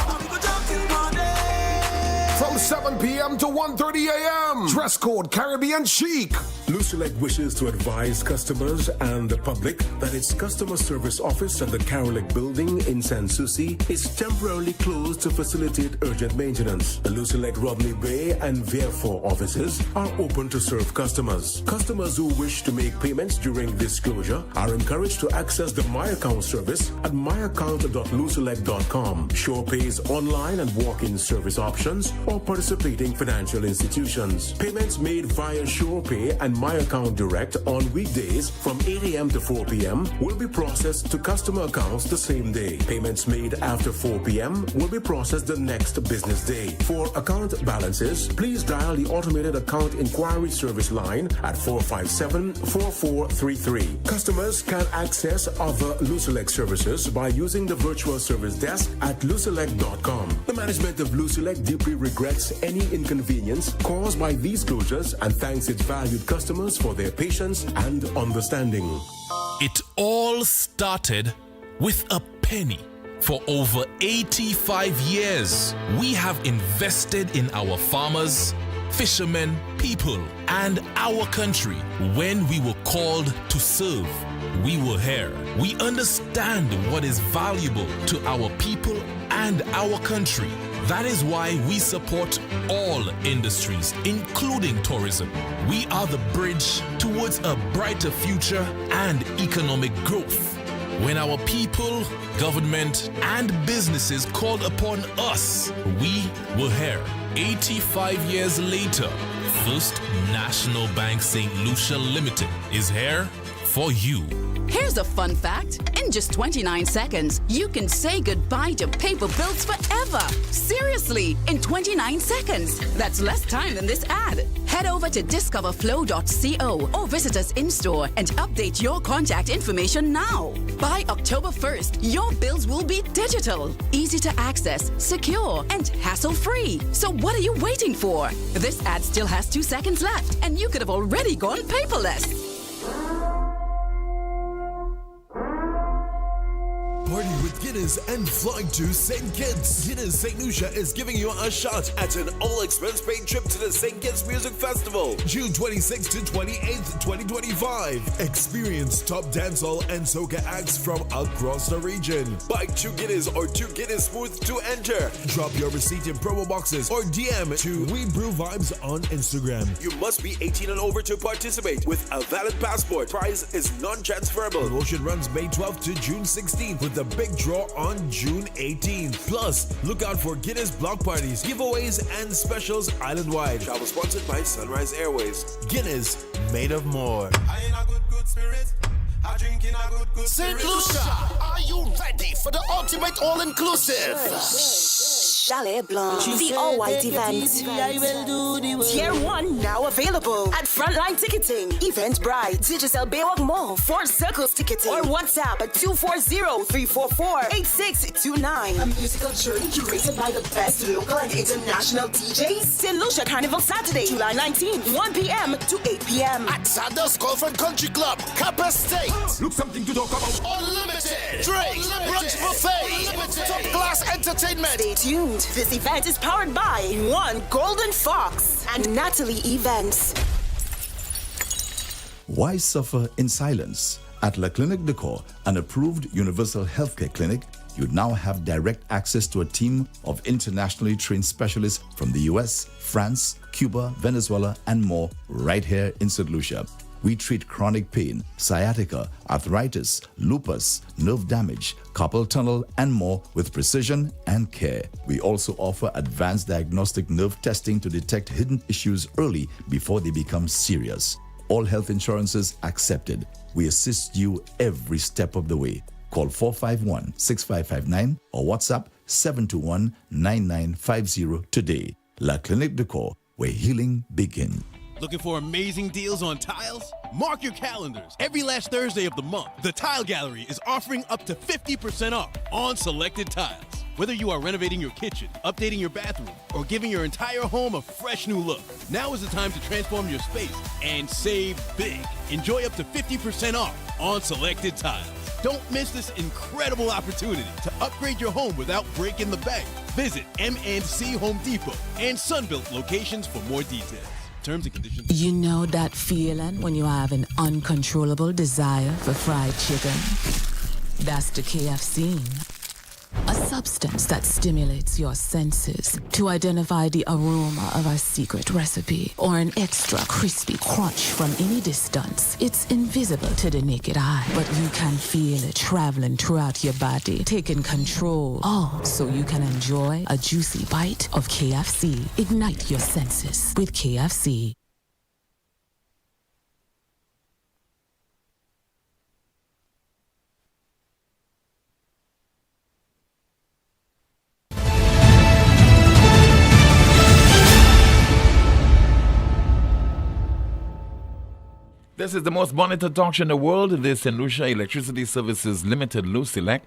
From 7 p.m. to 1:30 a.m. Dress code Caribbean chic. Lucelec wishes to advise customers and the public that its customer service office at the Carolic building in San Souci is temporarily closed to facilitate urgent maintenance. The Lucelec Rodney Bay and Vieux offices are open to serve customers. Customers who wish to make payments during this closure are encouraged to access the My Account service at myaccount.lucelec.com. Sure pays online and walk-in service options or participating financial institutions. Payments made via SurePay and My Account Direct on weekdays from 8 a.m. to 4 p.m. will be processed to customer accounts the same day. Payments made after 4 p.m. will be processed the next business day. For account balances, please dial the automated account inquiry service line at 457-4433. Customers can access other Lucelec services by using the virtual service desk at lucelec.com. The management of Lucelec deeply regrets any inconvenience caused by these closures and thanks its valued customers for their patience and understanding. It all started with a penny. For over 85 years, we have invested in our farmers, fishermen, people, and our country. When we were called to serve, we were here. We understand what is valuable to our people and our country. That is why we support all industries, including tourism. We are the bridge towards a brighter future and economic growth. When our people, government, and businesses called upon us, we were here. 85 years later, First National Bank St. Lucia Limited is here for you. Here's a fun fact. In just 29 seconds, you can say goodbye to paper bills forever. Seriously, in 29 seconds. That's less time than this ad. Head over to discoverflow.co or visit us in-store and update your contact information now. By October 1st, your bills will be digital, easy to access, secure, and hassle-free. So what are you waiting for? This ad still has 2 seconds left, and you could have already gone paperless. Party with Guinness and fly to St. Kitts. Guinness St. Lucia is giving you a shot at an all-expense-paid trip to the St. Kitts Music Festival, June 26th to 28th, 2025. Experience top dancehall and soca acts from across the region. Buy 2 Guinness or 2 Guinness Smooth to enter. Drop your receipt in promo boxes or DM to We Brew Vibes on Instagram. You must be 18 and over to participate with a valid passport. Prize is non-transferable. Promotion runs May 12th to June 16th with the big draw on June 18th. Plus, look out for Guinness block parties, giveaways, and specials island-wide. Travel sponsored by Sunrise Airways. Guinness, made of more. I in a good spirit. I drink in a good St. Lucia, are you ready for the ultimate all-inclusive? Chalet Blanc, the all-white event. Tier 1 now available at Frontline Ticketing, Eventbrite, Digital Baywalk Mall, 4 Circles Ticketing, or WhatsApp at 240-344-8629. A musical journey curated by the best local and international DJs. St. Lucia Carnival Saturday, July 19th, 1 p.m. to 8 p.m. At Sanders Golf and Country Club, Kappa State. Look something to talk about. Unlimited drinks, brunch buffet, top class entertainment. Stay tuned. This event is powered by One Golden Fox and Natalie Events. Why suffer in silence? At La Clinique de Corps, an approved universal healthcare clinic, you now have direct access to a team of internationally trained specialists from the US, France, Cuba, Venezuela, and more right here in St. Lucia. We treat chronic pain, sciatica, arthritis, lupus, nerve damage, carpal tunnel, and more with precision and care. We also offer advanced diagnostic nerve testing to detect hidden issues early before they become serious. All health insurances accepted. We assist you every step of the way. Call 451-6559 or WhatsApp 721-9950 today. La Clinique de Corps, where healing begins. Looking for amazing deals on tiles? Mark your calendars. Every last Thursday of the month, the Tile Gallery is offering up to 50% off on selected tiles. Whether you are renovating your kitchen, updating your bathroom, or giving your entire home a fresh new look, now is the time to transform your space and save big. Enjoy up to 50% off on selected tiles. Don't miss this incredible opportunity to upgrade your home without breaking the bank. Visit M&C Home Depot and Sunbelt locations for more details. Terms and conditions. You know that feeling when you have an uncontrollable desire for fried chicken? That's the KFC. A substance that stimulates your senses to identify the aroma of a secret recipe or an extra crispy crunch from any distance. It's invisible to the naked eye, but you can feel it traveling throughout your body, taking control. All so you can enjoy a juicy bite of KFC. Ignite your senses with KFC. This is the most monitored talk show in the world. This is St. Lucia Electricity Services Limited, LUCELEC,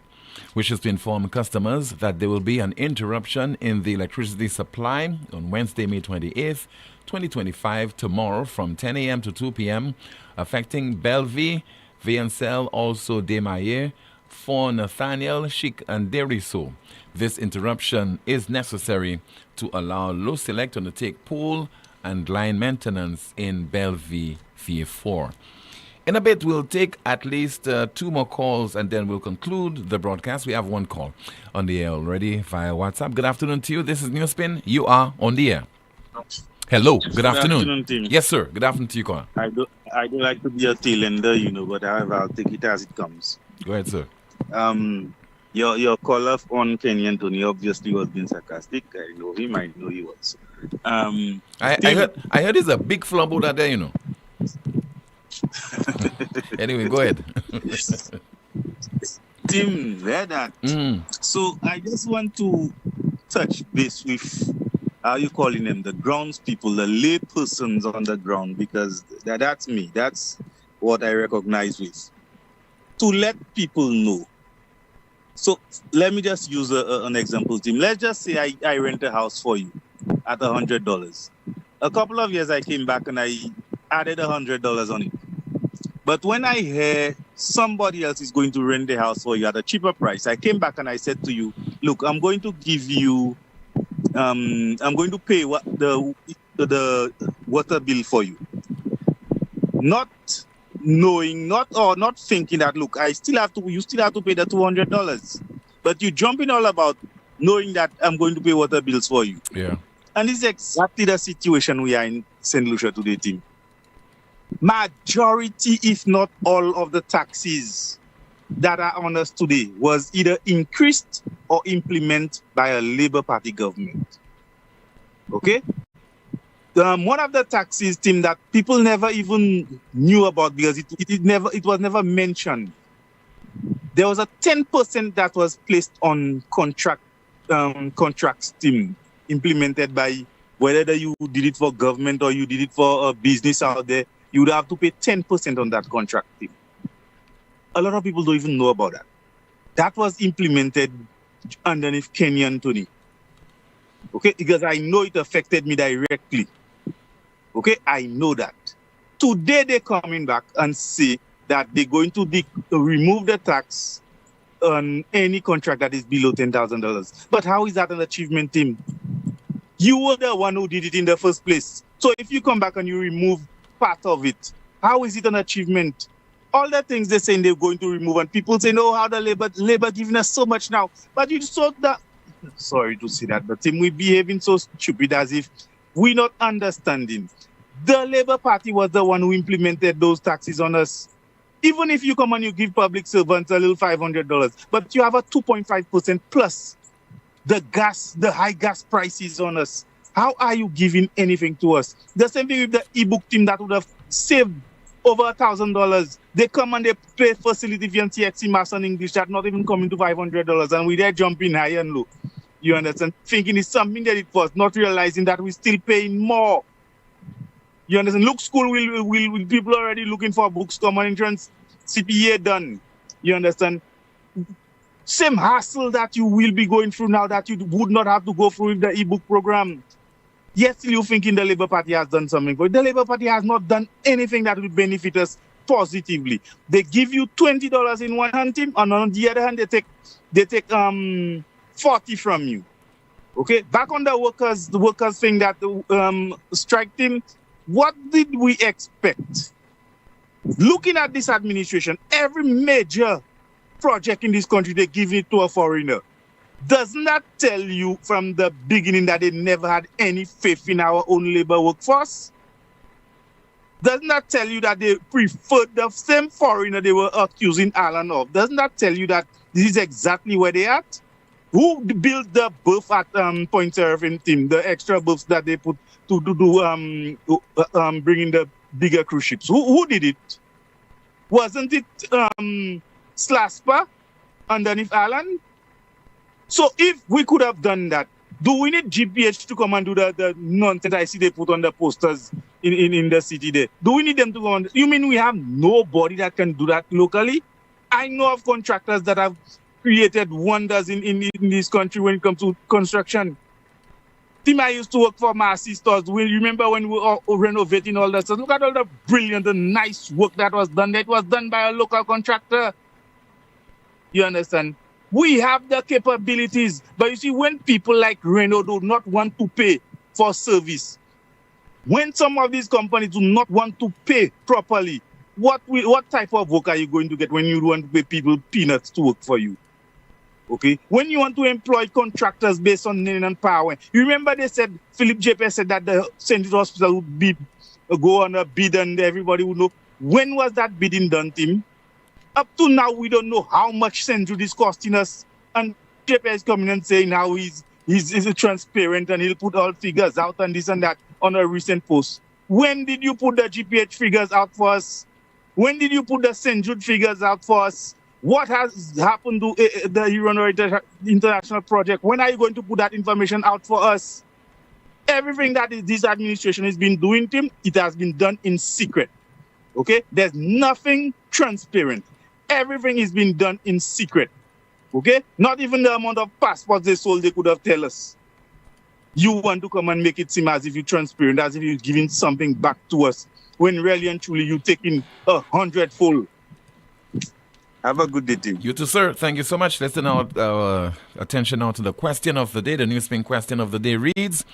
which is to inform customers that there will be an interruption in the electricity supply on Wednesday, May 28th, 2025, tomorrow from 10 a.m. to 2 p.m., affecting Bellevue, Viancel, also Desmailles, Fort Nathaniel, Chic, and Deriso. This interruption is necessary to allow LUCELEC to undertake pole and line maintenance in Bellevue, VA4. In a bit, we'll take at least 2 more calls and then we'll conclude the broadcast. We have 1 call on the air already via WhatsApp. Good afternoon to you. This is NewsSpin. You are on the air. Hello. Good afternoon. Team. Yes, sir. Good afternoon to you, caller. I don't like to be a tail ender, but however, I'll take it as it comes. Go ahead, sir. Your caller on Kenny Anthony obviously was being sarcastic. I know him. I know he was. I heard there's a big flub over there, Anyway, go ahead. Tim, read that. So I just want to touch base with how you calling them, the grounds people, the lay persons on the ground, because that's me. That's what I recognize with. To let people know. So let me just use an example, Tim. Let's just say I rent a house for you at $100. A couple of years I came back and I added $100 on it. But when I hear somebody else is going to rent the house for you at a cheaper price, I came back and I said to you, look, I'm going to give you, I'm going to pay what the water bill for you. Not knowing, not thinking that, look, you still have to pay the $200. But you jump in all about knowing that I'm going to pay water bills for you. Yeah. And this is exactly the situation we are in St. Lucia today, Tim. Majority, if not all, of the taxes that are on us today was either increased or implemented by a Labour Party government. Okay? One of the taxes, Tim, that people never even knew about because it was never mentioned. There was a 10% that was placed on contracts, Tim, implemented by whether you did it for government or you did it for a business out there. You would have to pay 10% on that contract, Tim. A lot of people don't even know about that. That was implemented underneath Kenyan Tony. Okay, because I know it affected me directly. Okay, I know that. Today they're coming back and say that they're going to remove the tax on any contract that is below $10,000. But how is that an achievement, Tim? You were the one who did it in the first place. So if you come back and you remove part of it, how is it an achievement? All the things they're saying they're going to remove, and people say, no, how the labor giving us so much now. But you saw that, sorry to say that, but Tim, we're behaving so stupid as if we're not understanding. The Labour Party was the one who implemented those taxes on us. Even if you come and you give public servants a little $500, but you have a 2.5% plus the high gas prices on us. How are you giving anything to us? The same thing with the e-book team that would have saved over $1,000. They come and they pay facility fee and TXC Maths and English that not even coming to $500, and we there jumping high and low. You understand? Thinking it's something that it was, not realizing that we're still paying more. You understand? Look, school will people already looking for books, common entrance, CPA done. You understand? Same hassle that you will be going through now that you would not have to go through with the e-book program. Yes, still you thinking the Labour Party has done something for it. The Labour Party has not done anything that will benefit us positively. They give you $20 in one hand, Tim, and on the other hand, they take 40 from you. Okay, back on the workers thing that strike team. What did we expect? Looking at this administration, every major project in this country, they give it to a foreigner. Doesn't that tell you from the beginning that they never had any faith in our own labor workforce? Doesn't that tell you that they preferred the same foreigner they were accusing Alan of? Doesn't that tell you that this is exactly where they at? Who built the berth at Point Seraphim team, the extra berths that they put to bring in the bigger cruise ships? Who did it? Wasn't it Slasper underneath Alan? So if we could have done that, do we need GPH to come and do the nonsense I see they put on the posters in the city there? Do we need them to go on? You mean we have nobody that can do that locally? I know of contractors that have created wonders in this country when it comes to construction. Tim, I used to work for Massey Stores. We remember when we were renovating all that stuff. Look at all the brilliant and nice work that was done. That was done by a local contractor. You understand? We have the capabilities. But you see, when people like Renault do not want to pay for service, when some of these companies do not want to pay properly, what type of work are you going to get when you want to pay people peanuts to work for you? Okay, when you want to employ contractors based on name and power, you remember they said, Philip JP said that the St. Jude Hospital would go on a bid and everybody would know. When was that bidding done, Tim? Up to now, we don't know how much St. Jude is costing us. And JP is coming and saying how he's transparent and he'll put all figures out and this and that on a recent post. When did you put the GPH figures out for us? When did you put the St. Jude figures out for us? What has happened to the Iran International Project? When are you going to put that information out for us? Everything that this administration has been doing, Tim, it has been done in secret. Okay? There's nothing transparent. Everything is being done in secret. Okay? Not even the amount of passports they sold, they could have tell us. You want to come and make it seem as if you're transparent, as if you're giving something back to us, when really and truly you're taking 100-fold. Have a good day, Tim. You too, sir. Thank you so much. Let's turn our attention now to the question of the day. The NewsSpin question of the day reads,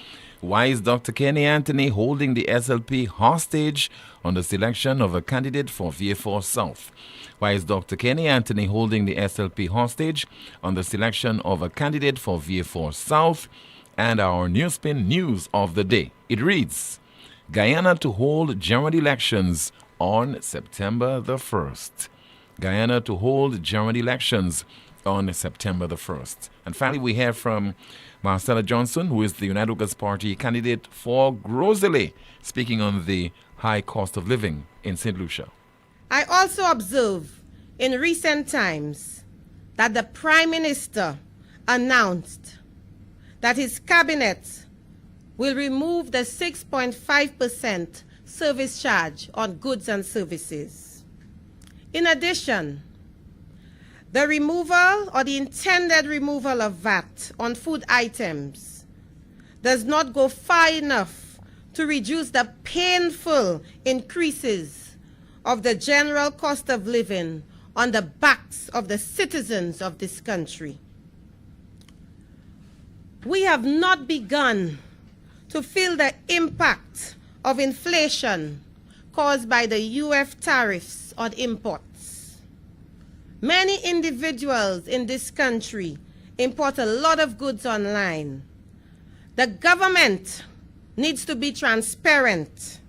why is Dr. Kenny Anthony holding the SLP hostage on the selection of a candidate for VA4 South? Why is Dr. Kenny Anthony holding the SLP hostage on the selection of a candidate for VA4 South? And our NewsSpin news of the day. It reads, Guyana to hold general elections on September the 1st. Guyana to hold general elections on September the 1st. And finally, we hear from Marcella Johnson, who is the United Workers' Party candidate for Grosley, speaking on the high cost of living in St. Lucia. I also observe in recent times that the Prime Minister announced that his cabinet will remove the 6.5% service charge on goods and services. In addition, the removal or the intended removal of VAT on food items does not go far enough to reduce the painful increases of the general cost of living on the backs of the citizens of this country. We have not begun to feel the impact of inflation caused by the UF tariffs on imports. Many individuals in this country import a lot of goods online. The government needs to be transparent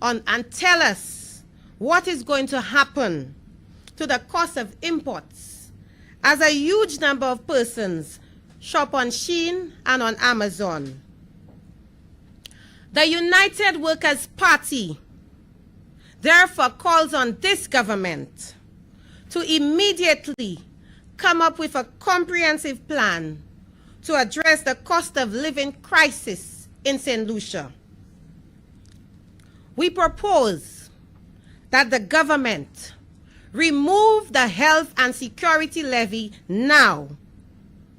and tell us what is going to happen to the cost of imports, as a huge number of persons shop on Shein and on Amazon. The United Workers' Party therefore calls on this government to immediately come up with a comprehensive plan to address the cost of living crisis in St. Lucia. We propose that the government remove the health and security levy now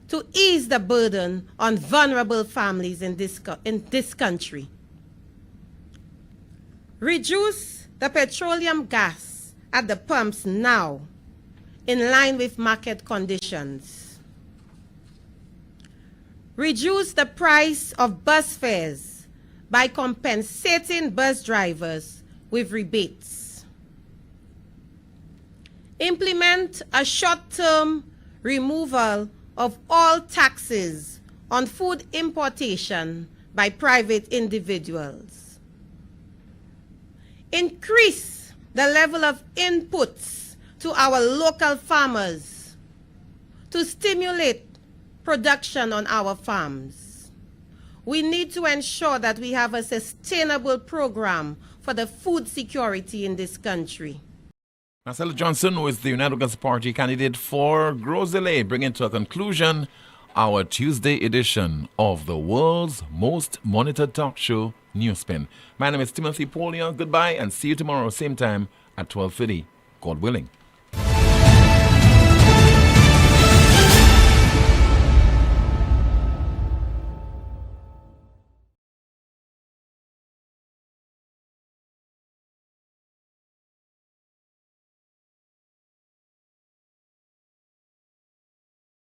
to ease the burden on vulnerable families in this country. Reduce the petroleum gas at the pumps now in line with market conditions. Reduce the price of bus fares by compensating bus drivers with rebates. Implement a short-term removal of all taxes on food importation by private individuals. Increase the level of inputs to our local farmers to stimulate production on our farms. We need to ensure that we have a sustainable program for the food security in this country. Marcella Johnson, who is the United Workers' Party candidate for Grosley, bringing to a conclusion our Tuesday edition of the world's most monitored talk show, NewsSpin. My name is Timothy Poleon. Goodbye and see you tomorrow, same time at 12:30, God willing.